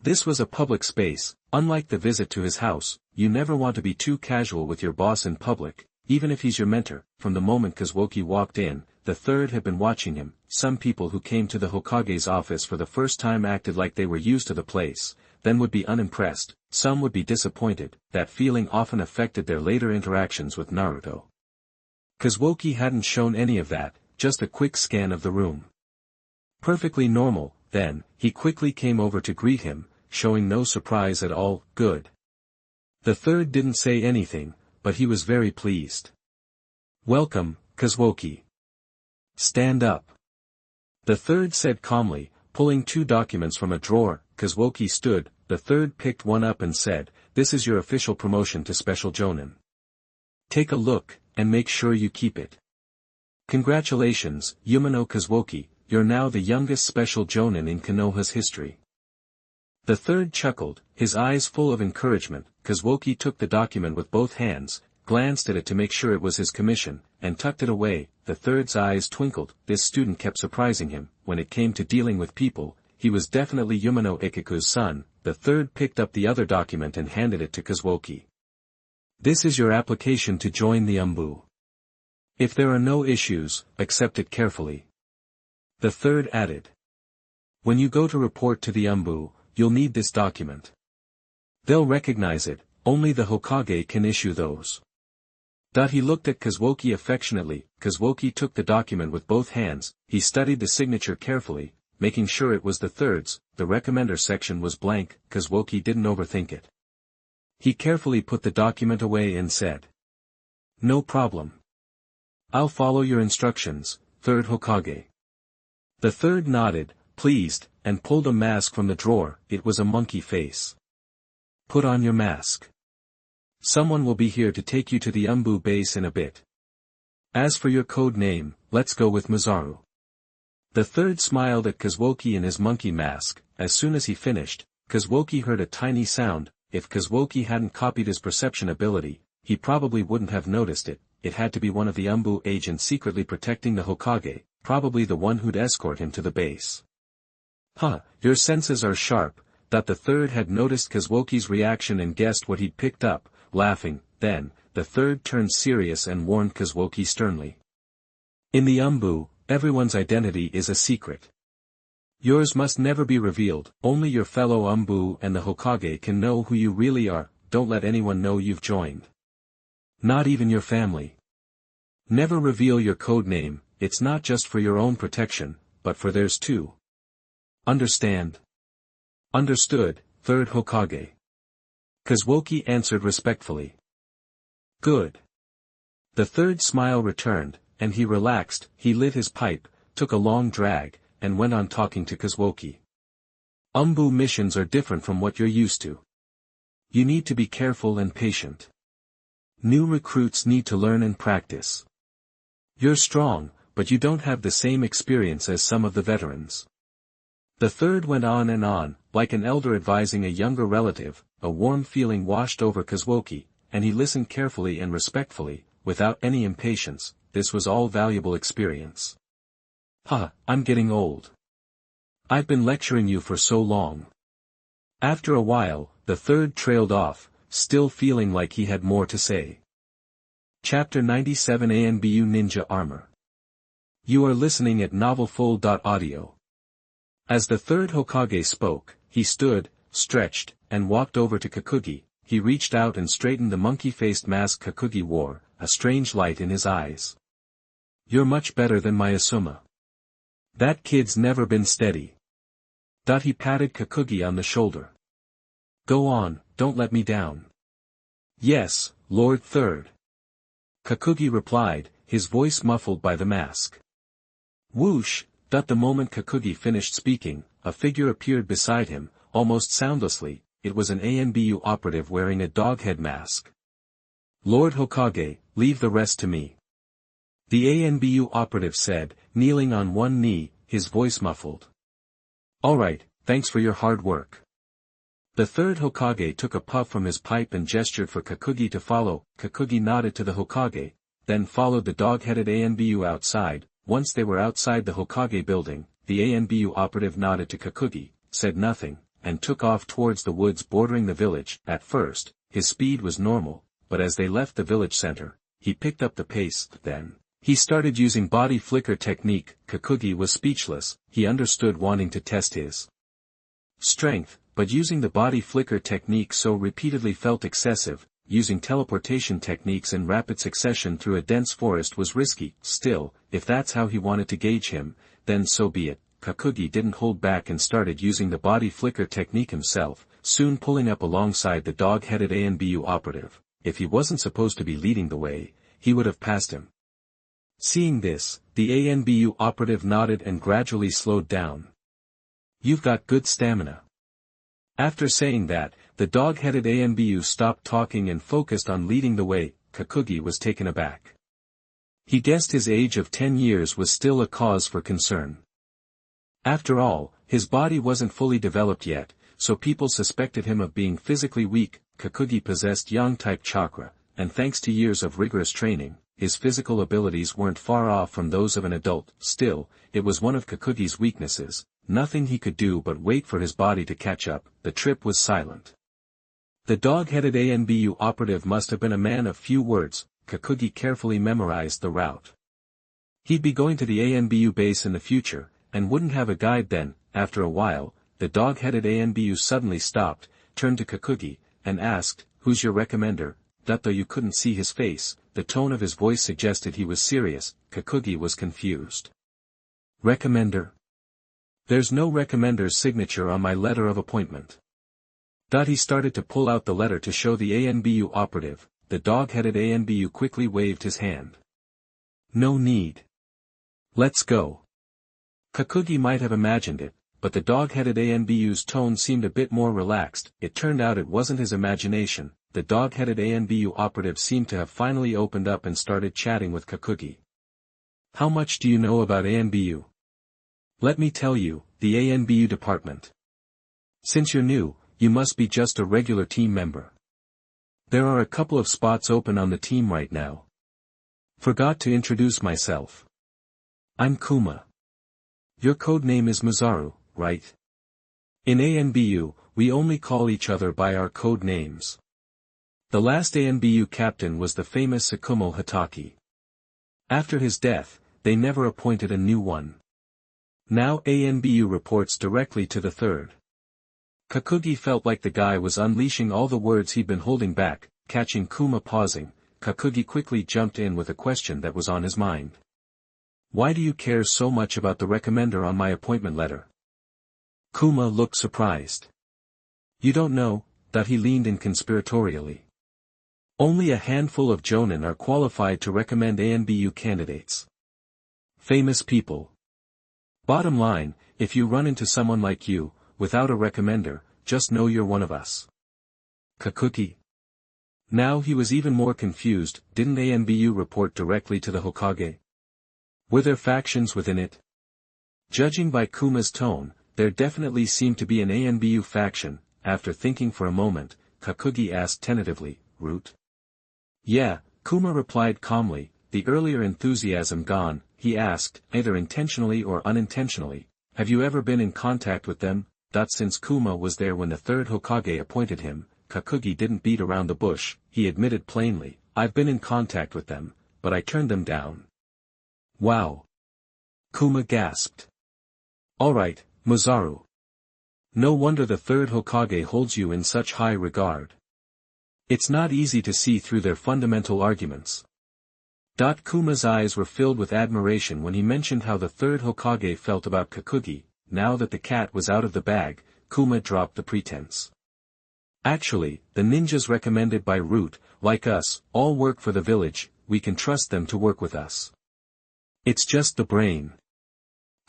This was a public space. Unlike the visit to his house, you never want to be too casual with your boss in public, even if he's your mentor. From the moment Kazuoki walked in, the third had been watching him. Some people who came to the Hokage's office for the first time acted like they were used to the place, then would be unimpressed, some would be disappointed. That feeling often affected their later interactions with Naruto. Kazuoki hadn't shown any of that, just a quick scan of the room. Perfectly normal. Then, he quickly came over to greet him, showing no surprise at all. Good. The third didn't say anything, but he was very pleased. Welcome, Kazuoki. Stand up. The third said calmly, pulling 2 documents from a drawer. Kazuoki stood. The third picked one up and said, "This is your official promotion to Special Jonin. Take a look, and make sure you keep it. Congratulations, Umino Kazuoki. You're now the youngest Special Jonin in Konoha's history." The third chuckled, his eyes full of encouragement. Kazuoki took the document with both hands, glanced at it to make sure it was his commission, and tucked it away. The third's eyes twinkled. This student kept surprising him. When it came to dealing with people, he was definitely Umino Ikiku's son. The third picked up the other document and handed it to Kazuoki. "This is your application to join the ANBU. If there are no issues, accept it carefully." The third added, "When you go to report to the ANBU, you'll need this document. They'll recognize it, only the Hokage can issue those." He looked at Kazuoki affectionately. Kazuoki took the document with both hands. He studied the signature carefully, making sure it was the third's. The recommender section was blank. Kazuoki didn't overthink it. He carefully put the document away and said, "No problem. I'll follow your instructions, third Hokage." The third nodded, pleased, and pulled a mask from the drawer. It was a monkey face. "Put on your mask. Someone will be here to take you to the ANBU base in a bit. As for your code name, let's go with Mazaru." The third smiled at Kazuoki in his monkey mask. As soon as he finished, Kazuoki heard a tiny sound. If Kazuoki hadn't copied his perception ability, he probably wouldn't have noticed it. it had to be one of the ANBU agents secretly protecting the Hokage, probably the one who'd escort him to the base. Huh, your senses are sharp. That the third had noticed Kazuoki's reaction and guessed what he'd picked up, laughing. Then, the third turned serious and warned Kazuoki sternly. In the ANBU, everyone's identity is a secret. Yours must never be revealed, only your fellow ANBU and the Hokage can know who you really are. Don't let anyone know you've joined. Not even your family. Never reveal your code name, it's not just for your own protection, but for theirs too. Understand? Understood, third Hokage. Kazuoki answered respectfully. Good. The third smile returned, and he relaxed. He lit his pipe, took a long drag, and went on talking to Kazuoki. ANBU missions are different from what you're used to. You need to be careful and patient. New recruits need to learn and practice. You're strong, but you don't have the same experience as some of the veterans. The third went on and on, like an elder advising a younger relative. A warm feeling washed over Kazuoki, and he listened carefully and respectfully, without any impatience. This was all valuable experience. I'm getting old. I've been lecturing you for so long. After a while, the third trailed off, still feeling like he had more to say. Chapter 97 ANBU Ninja Armor. You are listening at novelfull.audio. As the third Hokage spoke, he stood, stretched, and walked over to Kakugi. He reached out and straightened the monkey-faced mask Kakugi wore, a strange light in his eyes. You're much better than my Asuma. That kid's never been steady. He patted Kakugi on the shoulder. Go on, don't let me down. Yes, Lord Third. Kakugi replied, his voice muffled by the mask. Whoosh! The moment Kakugi finished speaking, a figure appeared beside him, almost soundlessly. It was an ANBU operative wearing a dog head mask. Lord Hokage, leave the rest to me. The ANBU operative said, kneeling on one knee, his voice muffled. Alright, thanks for your hard work. The third Hokage took a puff from his pipe and gestured for Kakugi to follow. Kakugi nodded to the Hokage, then followed the dog-headed ANBU outside. Once they were outside the Hokage building, the ANBU operative nodded to Kakugi, said nothing, and took off towards the woods bordering the village. At first, his speed was normal, but as they left the village center, he picked up the pace. Then, he started using body flicker technique. Kakugi was speechless. He understood wanting to test his strength, but using the body flicker technique so repeatedly felt excessive. Using teleportation techniques in rapid succession through a dense forest was risky. Still, if that's how he wanted to gauge him, then so be it. Kakugi didn't hold back and started using the body flicker technique himself, soon pulling up alongside the dog-headed ANBU operative. If he wasn't supposed to be leading the way, he would have passed him. Seeing this, the ANBU operative nodded and gradually slowed down. You've got good stamina. After saying that, the dog-headed ANBU stopped talking and focused on leading the way. Kakugi was taken aback. He guessed his age of 10 years was still a cause for concern. After all, his body wasn't fully developed yet, so people suspected him of being physically weak. Kakugi possessed Yang-type chakra, and thanks to years of rigorous training, his physical abilities weren't far off from those of an adult. Still, it was one of Kakugi's weaknesses. Nothing he could do but wait for his body to catch up. The trip was silent. The dog-headed ANBU operative must have been a man of few words. Kakugi carefully memorized the route. He'd be going to the ANBU base in the future, and wouldn't have a guide then. After a while, the dog-headed ANBU suddenly stopped, turned to Kakugi, and asked, "Who's your recommender?" Though you couldn't see his face, the tone of his voice suggested he was serious. Kakugi was confused. Recommender? There's no recommender's signature on my letter of appointment. He started to pull out the letter to show the ANBU operative. The dog-headed ANBU quickly waved his hand. No need. Let's go. Kakugi might have imagined it, but the dog-headed ANBU's tone seemed a bit more relaxed. It turned out it wasn't his imagination. The dog-headed ANBU operative seemed to have finally opened up and started chatting with Kakugi. How much do you know about ANBU? Let me tell you, the ANBU department. Since you're new, you must be just a regular team member. There are a couple of spots open on the team right now. Forgot to introduce myself. I'm Kuma. Your code name is Mazaru, right? In ANBU, we only call each other by our code names. The last ANBU captain was the famous Sakumo Hatake. After his death, they never appointed a new one. Now ANBU reports directly to the third. Kakugi felt like the guy was unleashing all the words he'd been holding back. Catching Kuma pausing, Kakugi quickly jumped in with a question that was on his mind. Why do you care so much about the recommender on my appointment letter? Kuma looked surprised. You don't know, that he leaned in conspiratorially. Only a handful of jonin are qualified to recommend ANBU candidates. Famous people. Bottom line, if you run into someone like you, without a recommender, just know you're one of us. Kakugi. Now he was even more confused. Didn't ANBU report directly to the Hokage? Were there factions within it? Judging by Kuma's tone, there definitely seemed to be an ANBU faction. After thinking for a moment, Kakugi asked tentatively, Root? Yeah, Kuma replied calmly, the earlier enthusiasm gone. He asked, either intentionally or unintentionally, have you ever been in contact with them? Since Kuma was there when the third Hokage appointed him, Kakugi didn't beat around the bush. He admitted plainly, I've been in contact with them, but I turned them down. Wow. Kuma gasped. Alright, Mazaru. No wonder the third Hokage holds you in such high regard. It's not easy to see through their fundamental arguments. Kuma's eyes were filled with admiration when he mentioned how the third Hokage felt about Kakugi. Now that the cat was out of the bag, Kuma dropped the pretense. Actually, the ninjas recommended by Root, like us, all work for the village. We can trust them to work with us. It's just the brain.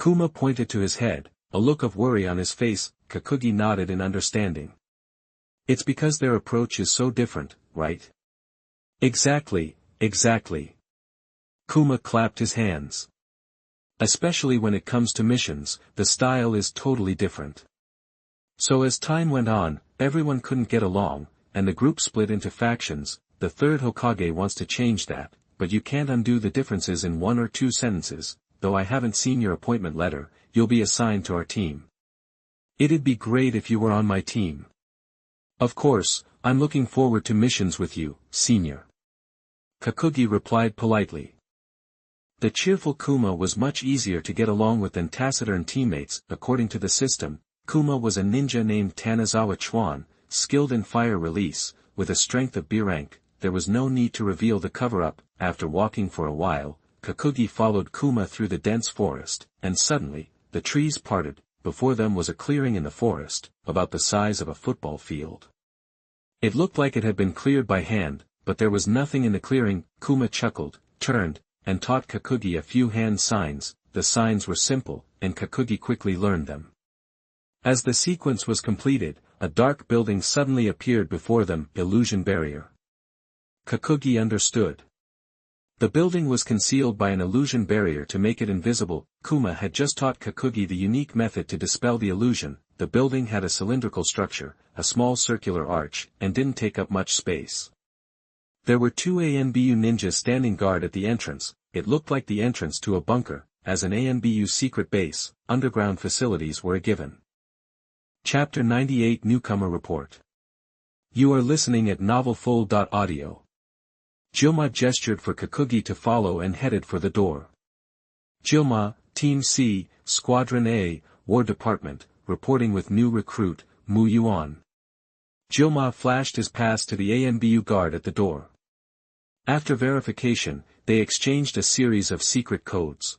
Kuma pointed to his head, a look of worry on his face. Kakugi nodded in understanding. It's because their approach is so different, right? Exactly, exactly. Kuma clapped his hands. Especially when it comes to missions, the style is totally different. So as time went on, everyone couldn't get along, and the group split into factions. The third Hokage wants to change that, but you can't undo the differences in 1 or 2 sentences. Though I haven't seen your appointment letter, you'll be assigned to our team. It'd be great if you were on my team. Of course, I'm looking forward to missions with you, senior. Kakugi replied politely. The cheerful Kuma was much easier to get along with than taciturn teammates. According to the system, Kuma was a ninja named Tanazawa Chuan, skilled in fire release, with a strength of B rank. There was no need to reveal the cover-up. After walking for a while, Kakugi followed Kuma through the dense forest, and suddenly, the trees parted. Before them was a clearing in the forest, about the size of a football field. It looked like it had been cleared by hand, but there was nothing in the clearing. Kuma chuckled, turned, and taught Kakugi a few hand signs. The signs were simple, and Kakugi quickly learned them. As the sequence was completed, a dark building suddenly appeared before them. Illusion barrier. Kakugi understood. The building was concealed by an illusion barrier to make it invisible. Kuma had just taught Kakugi the unique method to dispel the illusion. The building had a cylindrical structure, a small circular arch, and didn't take up much space. There were 2 ANBU ninjas standing guard at the entrance. It looked like the entrance to a bunker. As an ANBU secret base, underground facilities were a given. Chapter 98 Newcomer Report. You are listening at novelfull.audio. Jilma gestured for Kakugi to follow and headed for the door. Jilma, Team C, Squadron A, War Department, reporting with new recruit, Mu Yuan. Jilma flashed his pass to the ANBU guard at the door. After verification, they exchanged a series of secret codes.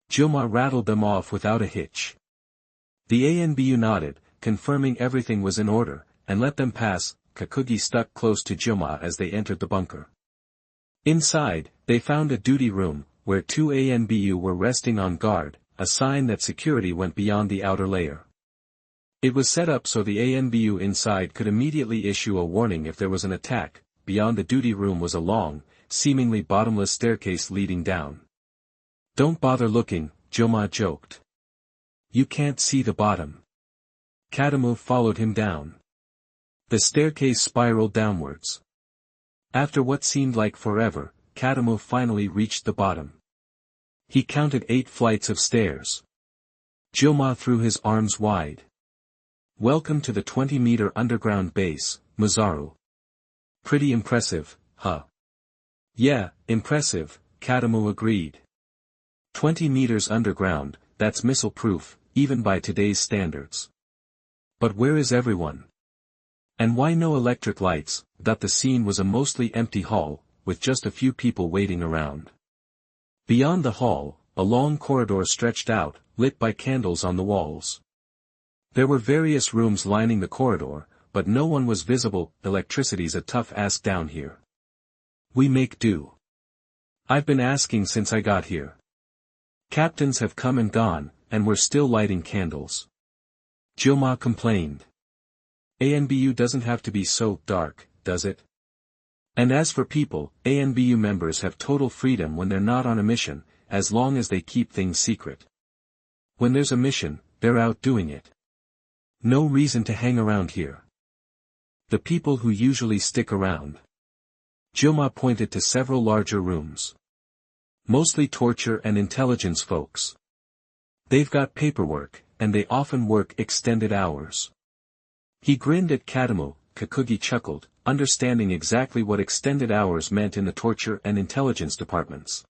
Jilma rattled them off without a hitch. The ANBU nodded, confirming everything was in order, and let them pass. Kakugi stuck close to Jilma as they entered the bunker. Inside, they found a duty room, where 2 ANBU were resting on guard, a sign that security went beyond the outer layer. It was set up so the ANBU inside could immediately issue a warning if there was an attack. Beyond the duty room was a long, seemingly bottomless staircase leading down. Don't bother looking, Jilma joked. You can't see the bottom. Kakumu followed him down. The staircase spiraled downwards. After what seemed like forever, Kakumu finally reached the bottom. He counted 8 flights of stairs. Gyoma threw his arms wide. "Welcome to the 20-meter underground base, Mazaru. Pretty impressive, huh?" "Yeah, impressive," Kakumu agreed. 20 meters underground, that's missile-proof, even by today's standards. But where is everyone? And why no electric lights? The scene was a mostly empty hall, with just a few people waiting around. Beyond the hall, a long corridor stretched out, lit by candles on the walls. There were various rooms lining the corridor, but no one was visible. "Electricity's a tough ask down here. We make do. I've been asking since I got here. Captains have come and gone, and we're still lighting candles." Gyoma complained. "ANBU doesn't have to be so dark, does it? And as for people, ANBU members have total freedom when they're not on a mission, as long as they keep things secret. When there's a mission, they're out doing it. No reason to hang around here. The people who usually stick around." Gyoma pointed to several larger rooms. "Mostly torture and intelligence folks. They've got paperwork, and they often work extended hours." He grinned at Kakumu. Kakugi chuckled, understanding exactly what extended hours meant in the torture and intelligence departments.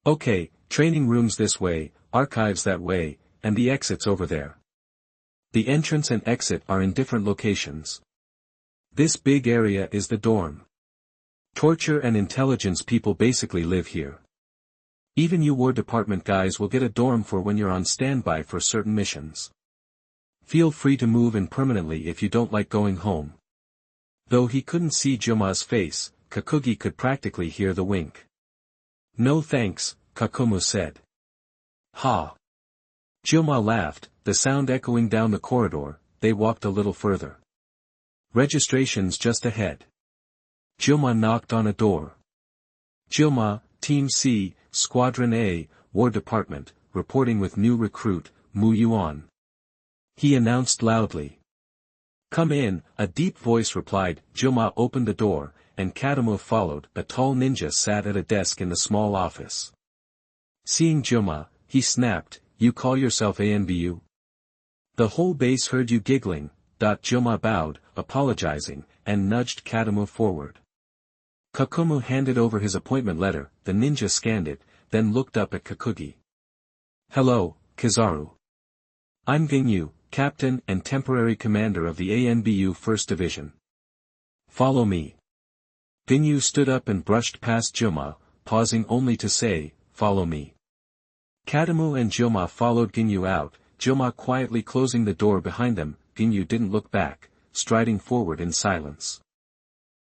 "Okay, training rooms this way, archives that way, and the exits over there. The entrance and exit are in different locations. This big area is the dorm. Torture and intelligence people basically live here. Even you War Department guys will get a dorm for when you're on standby for certain missions. Feel free to move in permanently if you don't like going home." Though he couldn't see Gyoma's face, Kakugi could practically hear the wink. "No thanks," Kakumu said. "Ha!" Gyoma laughed, the sound echoing down the corridor. They walked a little further. "Registration's just ahead." Gyoma knocked on a door. "Gyoma, Team C, Squadron A, War Department, reporting with new recruit, Mu Yuan," he announced loudly. "Come in," a deep voice replied. Gyoma opened the door, and Kakumu followed. A tall ninja sat at a desk in the small office. Seeing Gyoma, he snapped, "You call yourself ANBU?" "The whole base heard you giggling." Gyoma bowed, apologizing, and nudged Kakumu forward. Kakumu handed over his appointment letter. The ninja scanned it, then looked up at Kakugi. "Hello, Kizaru. I'm Geng, Captain and temporary commander of the ANBU 1st Division. Follow me." Geng stood up and brushed past Gyoma, pausing only to say, "Follow me." Kakumu and Gyoma followed Geng out, Gyoma quietly closing the door behind them. Geng didn't look back, striding forward in silence.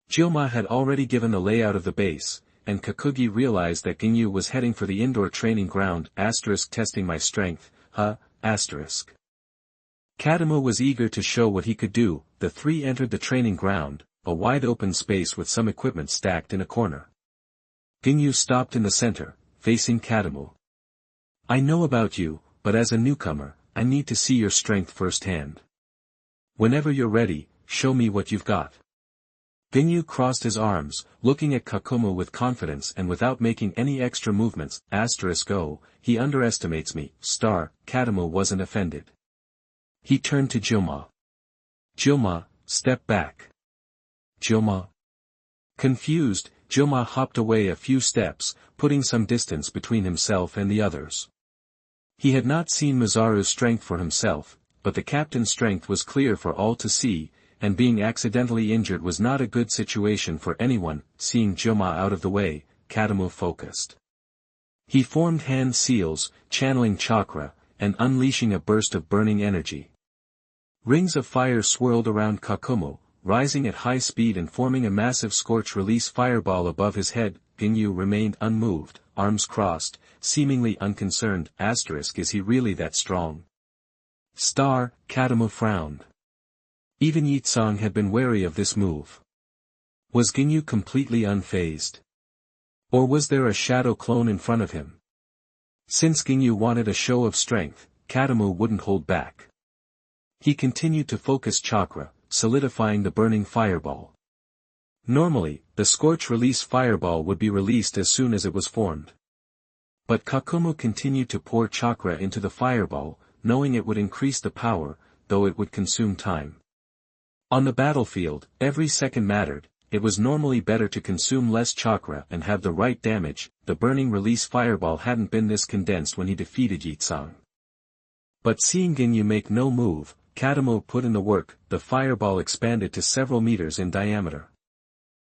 Gyoma had already given the layout of the base, and Kakugi realized that Geng was heading for the indoor training ground. Testing my strength, huh? Kakumu was eager to show what he could do. The three entered the training ground, a wide open space with some equipment stacked in a corner. Geng stopped in the center, facing Kakumu. "I know about you, but as a newcomer, I need to see your strength firsthand. Whenever you're ready, show me what you've got." Geng crossed his arms, looking at Kakumu with confidence and without making any extra movements. "Oh, he underestimates me." Kakumu wasn't offended. He turned to Gyoma. "Gyoma, step back." "Gyoma." Confused, Gyoma hopped away a few steps, putting some distance between himself and the others. He had not seen Mazaru's strength for himself, but the captain's strength was clear for all to see, and being accidentally injured was not a good situation for anyone. Seeing Gyoma out of the way, Kakumu focused. He formed hand seals, channeling chakra, and unleashing a burst of burning energy. Rings of fire swirled around Kakumu, rising at high speed and forming a massive scorch-release fireball above his head. Geng remained unmoved, arms crossed, seemingly unconcerned. Is he really that strong? Kakumu frowned. Even Yitsong had been wary of this move. Was Geng completely unfazed? Or was there a shadow clone in front of him? Since Geng wanted a show of strength, Kakumu wouldn't hold back. He continued to focus chakra, solidifying the burning fireball. Normally, the Scorch Release Fireball would be released as soon as it was formed. But Kakumu continued to pour chakra into the fireball, knowing it would increase the power, though it would consume time. On the battlefield, every second mattered. It was normally better to consume less chakra and have the right damage. The burning release fireball hadn't been this condensed when he defeated Yitsang. But seeing Ginyu make no move, Kakumu put in the work. The fireball expanded to several meters in diameter.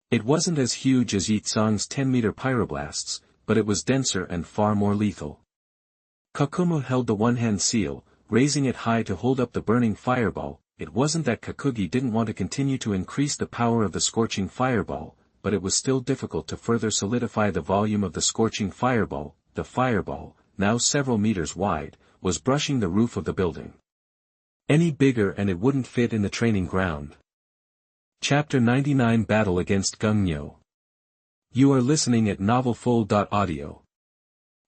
It wasn't as huge as Yitsang's 10-meter pyroblasts, but it was denser and far more lethal. Kakumu held the one-hand seal, raising it high to hold up the burning fireball. It wasn't that Kakugi didn't want to continue to increase the power of the scorching fireball, but it was still difficult to further solidify the volume of the scorching fireball. The fireball, now several meters wide, was brushing the roof of the building. Any bigger and it wouldn't fit in the training ground. Chapter 99 Battle against Geng. You are listening at novelfull.audio.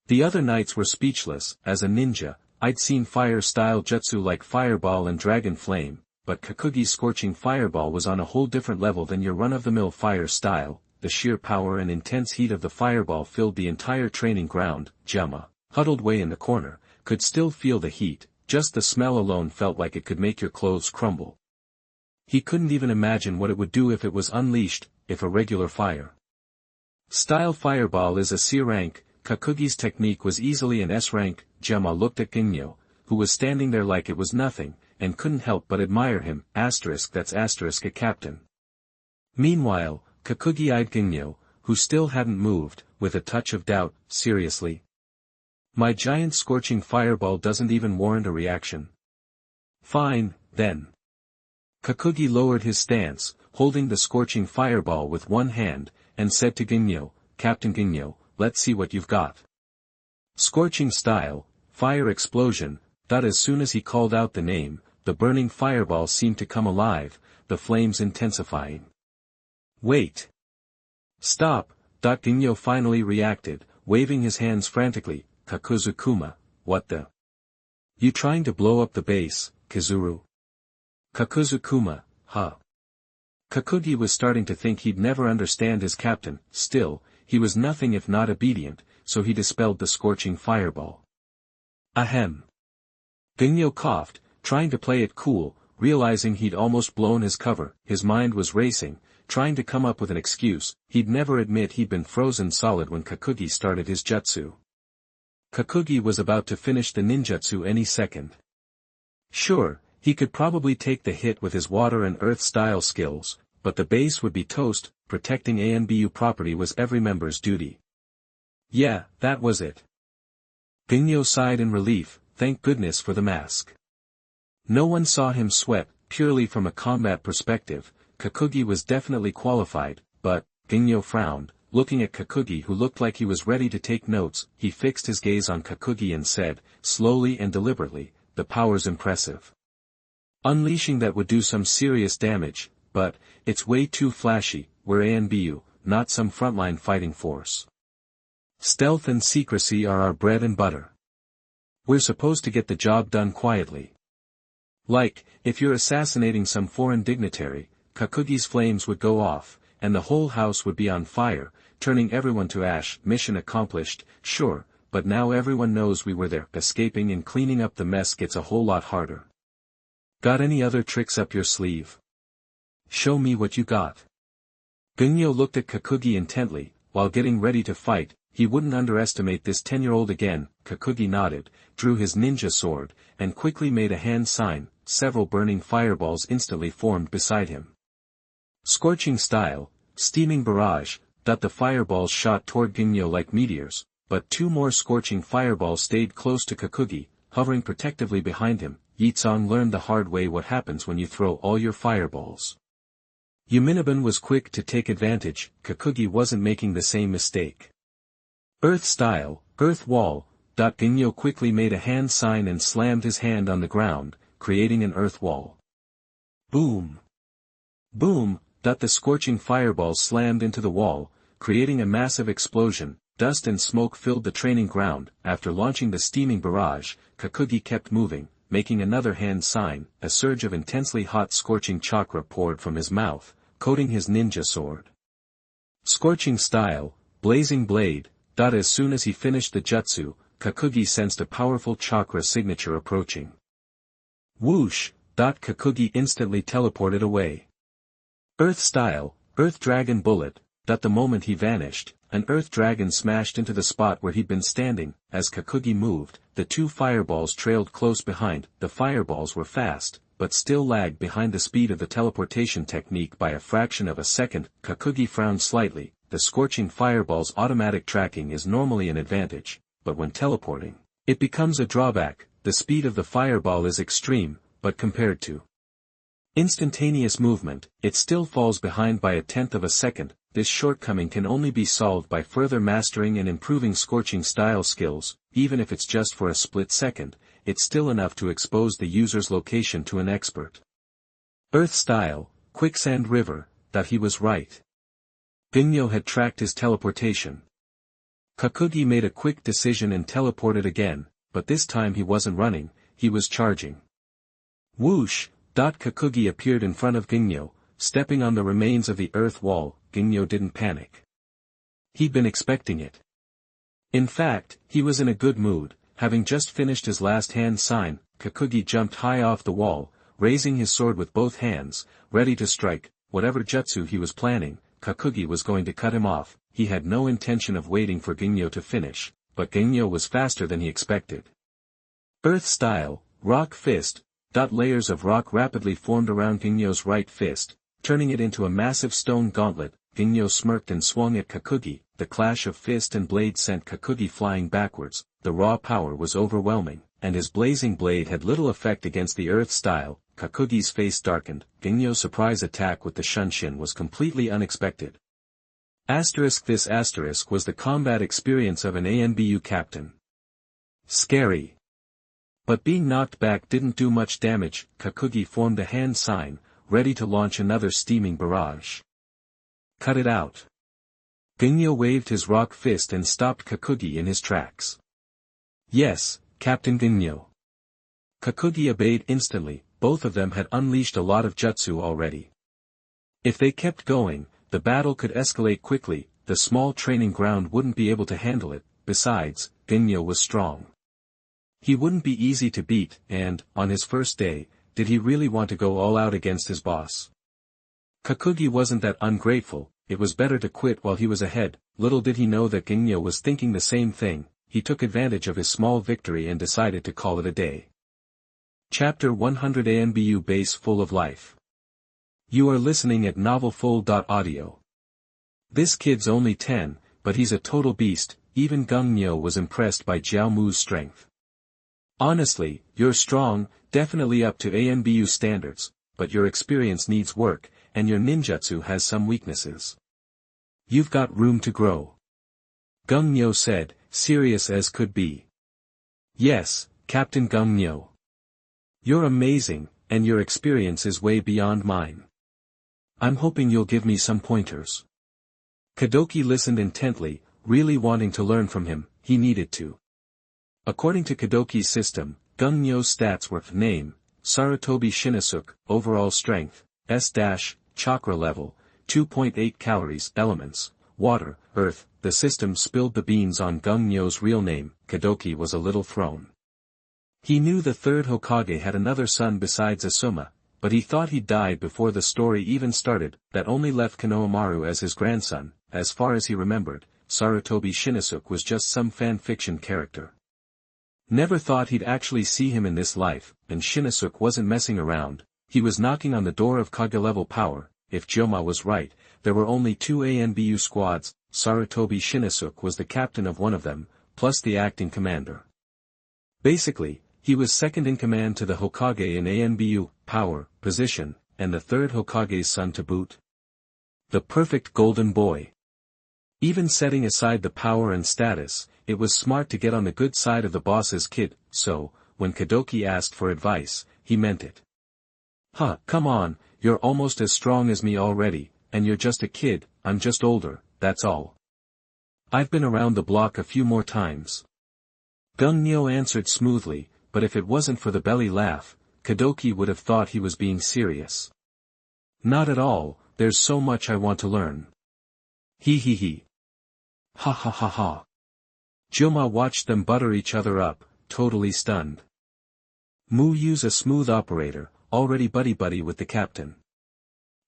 The other knights were speechless. As a ninja, I'd seen fire-style jutsu like fireball and dragon flame, but Kakugi's scorching fireball was on a whole different level than your run-of-the-mill fire style. The sheer power and intense heat of the fireball filled the entire training ground. Gemma, huddled way in the corner, could still feel the heat. Just the smell alone felt like it could make your clothes crumble. He couldn't even imagine what it would do if it was unleashed, if a regular fire style fireball is a C rank. Kakugi's technique was easily an S rank. Gemma looked at Geng, who was standing there like it was nothing, and couldn't help but admire him. That's a captain. Meanwhile, Kakugi eyed Geng, who still hadn't moved, with a touch of doubt. Seriously? My giant scorching fireball doesn't even warrant a reaction. Fine, then. Kakugi lowered his stance, holding the scorching fireball with one hand, and said to Geng, Captain Geng, let's see what you've got. Scorching style, fire explosion. As soon as he called out the name, the burning fireball seemed to come alive, the flames intensifying. Wait. Stop. Geng finally reacted, waving his hands frantically. Kakuzukuma, what the? You trying to blow up the base, Kizuru? Kakuzukuma, huh? Kakugi was starting to think he'd never understand his captain. Still, he was nothing if not obedient, so he dispelled the scorching fireball. Ahem. Geng coughed, trying to play it cool, realizing he'd almost blown his cover. His mind was racing, trying to come up with an excuse. He'd never admit he'd been frozen solid when Kakugi started his jutsu. Kakugi was about to finish the ninjutsu any second. Sure, he could probably take the hit with his water and earth style skills, but the base would be toast. Protecting ANBU property was every member's duty. Yeah, that was it. Geng sighed in relief, thank goodness for the mask. No one saw him sweat. Purely from a combat perspective, Kakugi was definitely qualified, but, Geng frowned, looking at Kakugi who looked like he was ready to take notes. He fixed his gaze on Kakugi and said, slowly and deliberately, the power's impressive. Unleashing that would do some serious damage, but, it's way too flashy. We're ANBU, not some frontline fighting force. Stealth and secrecy are our bread and butter. We're supposed to get the job done quietly. Like, if you're assassinating some foreign dignitary, Kakugi's flames would go off, and the whole house would be on fire, turning everyone to ash. Mission accomplished, sure, but now everyone knows we were there. Escaping and cleaning up the mess gets a whole lot harder. Got any other tricks up your sleeve? Show me what you got. Geng looked at Kakugi intently. While getting ready to fight, he wouldn't underestimate this 10-year-old again. Kakugi nodded, drew his ninja sword, and quickly made a hand sign. Several burning fireballs instantly formed beside him. Scorching style, steaming barrage. The fireballs shot toward Geng like meteors, but two more scorching fireballs stayed close to Kakugi, hovering protectively behind him. Yitsang learned the hard way what happens when you throw all your fireballs. Umino was quick to take advantage. Kakugi wasn't making the same mistake. Earth style, earth wall. Geng quickly made a hand sign and slammed his hand on the ground, creating an earth wall. Boom! Boom! The scorching fireballs slammed into the wall, creating a massive explosion. Dust and smoke filled the training ground. After launching the steaming barrage, Kakugi kept moving, making another hand sign. A surge of intensely hot scorching chakra poured from his mouth, coating his ninja sword. Scorching style, blazing blade. As soon as he finished the jutsu, Kakugi sensed a powerful chakra signature approaching. Whoosh! Kakugi instantly teleported away. Earth style, Earth Dragon bullet. The moment he vanished, an Earth Dragon smashed into the spot where he'd been standing. As Kakugi moved, the two fireballs trailed close behind. The fireballs were fast, but still lagged behind the speed of the teleportation technique by a fraction of a second. Kakugi frowned slightly. The scorching fireball's automatic tracking is normally an advantage, but when teleporting, it becomes a drawback. The speed of the fireball is extreme, but compared to instantaneous movement, it still falls behind by 1/10 of a second. This shortcoming can only be solved by further mastering and improving scorching style skills. Even if it's just for a split second, it's still enough to expose the user's location to an expert. Earth style, quicksand river. He was right. Ginyo had tracked his teleportation. Kakugi made a quick decision and teleported again, but this time he wasn't running, he was charging. Whoosh! Kakugi appeared in front of Ginyo, stepping on the remains of the earth wall. Ginyo didn't panic. He'd been expecting it. In fact, he was in a good mood, having just finished his last hand sign. Kakugi jumped high off the wall, raising his sword with both hands, ready to strike. Whatever jutsu he was planning, Kakugi was going to cut him off. He had no intention of waiting for Ginyo to finish, but Ginyo was faster than he expected. Earth style, rock fist. Layers of rock rapidly formed around Ginyo's right fist, turning it into a massive stone gauntlet. Ginyo smirked and swung at Kakugi. The clash of fist and blade sent Kakugi flying backwards. The raw power was overwhelming, and his blazing blade had little effect against the earth style. Kakugi's face darkened. Ginyo's surprise attack with the Shunshin was completely unexpected. This asterisk was the combat experience of an ANBU captain. Scary. But being knocked back didn't do much damage. Kakugi formed a hand sign, ready to launch another steaming barrage. Cut it out. Ginyo waved his rock fist and stopped Kakugi in his tracks. Yes, Captain Ginyo. Kakugi obeyed instantly. Both of them had unleashed a lot of jutsu already. If they kept going, the battle could escalate quickly. The small training ground wouldn't be able to handle it. Besides, Ginyo was strong. He wouldn't be easy to beat, and, on his first day, did he really want to go all out against his boss? Kakugi wasn't that ungrateful. It was better to quit while he was ahead. Little did he know that Ginyo was thinking the same thing. He took advantage of his small victory and decided to call it a day. Chapter 100 ANBU Base Full of Life. You are listening at novelfull.audio. This kid's only 10, but he's a total beast. Even Ginyo was impressed by Jiaomu's strength. Honestly, you're strong, definitely up to ANBU standards, but your experience needs work, and your ninjutsu has some weaknesses. You've got room to grow. Ginyo said, serious as could be. Yes, Captain Ginyo. You're amazing, and your experience is way beyond mine. I'm hoping you'll give me some pointers. Kadoki listened intently, really wanting to learn from him. He needed to. According to Kadoki's system, Ginyo's stats were name, Sarutobi Shinasuke, overall strength, chakra level, 2.8 calories, elements, water, earth. The system spilled the beans on Ginyo's real name. Kadoki was a little thrown. He knew the third Hokage had another son besides Asuma, but he thought he'd died before the story even started. That only left Konohamaru as his grandson. As far as he remembered, Sarutobi Shinasuke was just some fan-fiction character. Never thought he'd actually see him in this life, and Shinasuke wasn't messing around. He was knocking on the door of Kage-level power. If Joma was right, there were only 2 ANBU squads. Sarutobi Shinasuke was the captain of one of them, plus the acting commander. Basically, he was second in command to the Hokage in ANBU, power, position, and the third Hokage's son to boot. The perfect golden boy. Even setting aside the power and status, it was smart to get on the good side of the boss's kid, so, when Kadoki asked for advice, he meant it. Come on, you're almost as strong as me already, and you're just a kid. I'm just older, that's all. I've been around the block a few more times. Ginyo answered smoothly, but if it wasn't for the belly laugh, Kadoki would have thought he was being serious. Not at all, there's so much I want to learn. He he he. Ha ha ha ha. Joma watched them butter each other up, totally stunned. Mu Yu's a smooth operator, already buddy-buddy with the captain.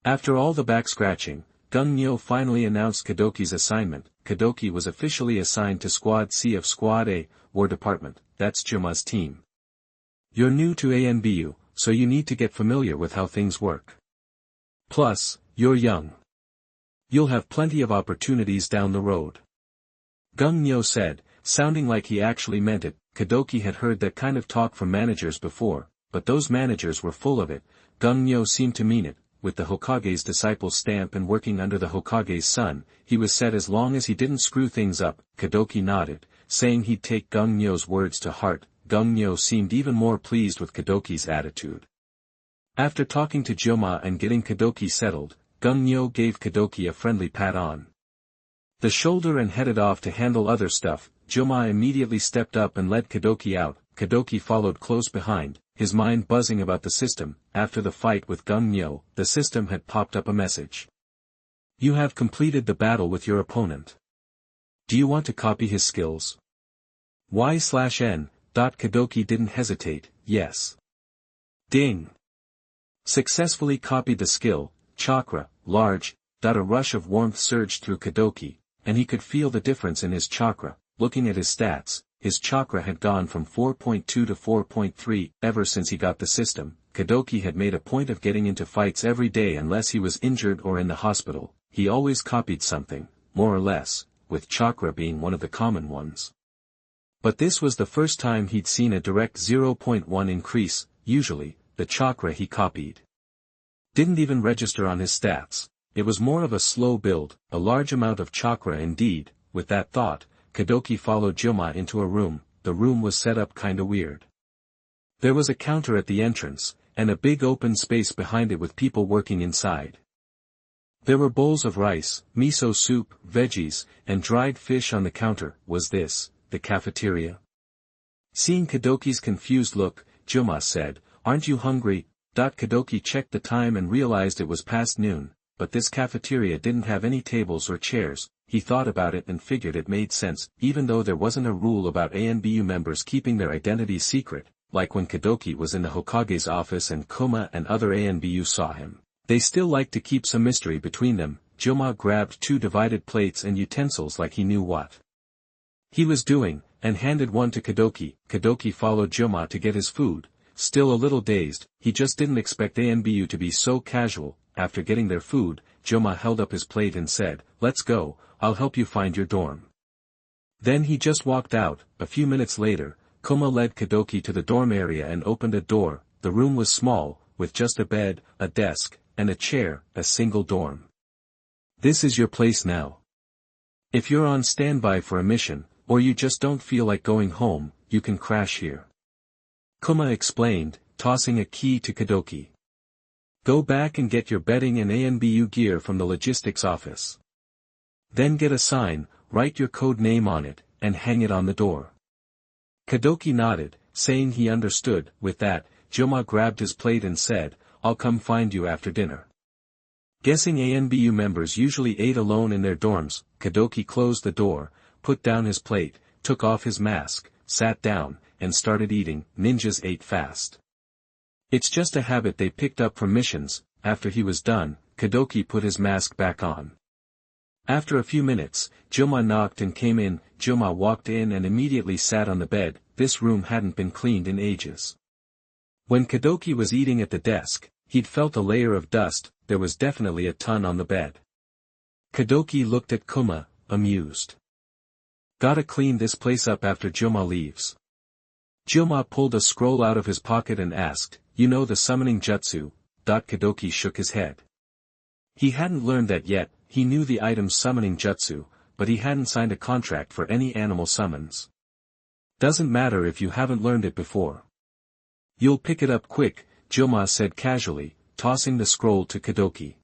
After all the back-scratching, Geng Nyo finally announced Kadoki's assignment. Kadoki was officially assigned to Squad C of Squad A, War Department, that's Joma's team. You're new to ANBU, so you need to get familiar with how things work. Plus, you're young. You'll have plenty of opportunities down the road. Geng Nyo said, sounding like he actually meant it. Kadoki had heard that kind of talk from managers before, but those managers were full of it. Geng Nyo seemed to mean it. With the Hokage's disciple stamp and working under the Hokage's son, he was set as long as he didn't screw things up. Kadoki nodded, saying he'd take Geng Nyo's words to heart. Geng Nyo seemed even more pleased with Kadoki's attitude. After talking to Joma and getting Kadoki settled, Geng Nyo gave Kadoki a friendly pat on the shoulder and headed off to handle other stuff. Joma immediately stepped up and led Kadoki out. Kadoki followed close behind, his mind buzzing about the system. After the fight with Geng Nyo, the system had popped up a message. You have completed the battle with your opponent. Do you want to copy his skills? Y/N. Kadoki didn't hesitate, yes. Ding. Successfully copied the skill, chakra, large. A rush of warmth surged through Kadoki, and he could feel the difference in his chakra. Looking at his stats, his chakra had gone from 4.2 to 4.3. Ever since he got the system, Kadoki had made a point of getting into fights every day unless he was injured or in the hospital. He always copied something, more or less, with chakra being one of the common ones. But this was the first time he'd seen a direct 0.1 increase. Usually, the chakra he copied didn't even register on his stats. It was more of a slow build, a large amount of chakra indeed. With that thought, Kadoki followed Joma into a room. The room was set up kinda weird. There was a counter at the entrance, and a big open space behind it with people working inside. There were bowls of rice, miso soup, veggies, and dried fish on the counter. Was this the cafeteria? Seeing Kadoki's confused look, Joma said, "Aren't you hungry?" Kadoki checked the time and realized it was past noon, but this cafeteria didn't have any tables or chairs. He thought about it and figured it made sense, even though there wasn't a rule about ANBU members keeping their identities secret, like when Kadoki was in the Hokage's office and Kuma and other ANBU saw him. They still liked to keep some mystery between them. Joma grabbed 2 divided plates and utensils like he knew what he was doing, and handed one to Kadoki. Kadoki followed Joma to get his food, still a little dazed. He just didn't expect ANBU to be so casual. After getting their food, Joma held up his plate and said, "Let's go, I'll help you find your dorm." Then he just walked out. A few minutes later, Kuma led Kadoki to the dorm area and opened a door. The room was small, with just a bed, a desk, and a chair, a single dorm. "This is your place now. If you're on standby for a mission, or you just don't feel like going home, you can crash here," Kuma explained, tossing a key to Kadoki. "Go back and get your bedding and ANBU gear from the logistics office. Then get a sign, write your code name on it, and hang it on the door." Kadoki nodded, saying he understood. With that, Joma grabbed his plate and said, "I'll come find you after dinner." Guessing ANBU members usually ate alone in their dorms, Kadoki closed the door, put down his plate, took off his mask, sat down, and started eating. Ninjas ate fast. It's just a habit they picked up from missions. After he was done, Kadoki put his mask back on. After a few minutes, Joma knocked and came in. Joma walked in and immediately sat on the bed. This room hadn't been cleaned in ages. When Kadoki was eating at the desk, he'd felt a layer of dust. There was definitely a ton on the bed. Kadoki looked at Kuma, amused. "Gotta clean this place up after Joma leaves." Joma pulled a scroll out of his pocket and asked, "You know the summoning jutsu?" Kadoki shook his head. He hadn't learned that yet. He knew the item summoning jutsu, but he hadn't signed a contract for any animal summons. "Doesn't matter if you haven't learned it before. You'll pick it up quick," Joma said casually, tossing the scroll to Kadoki.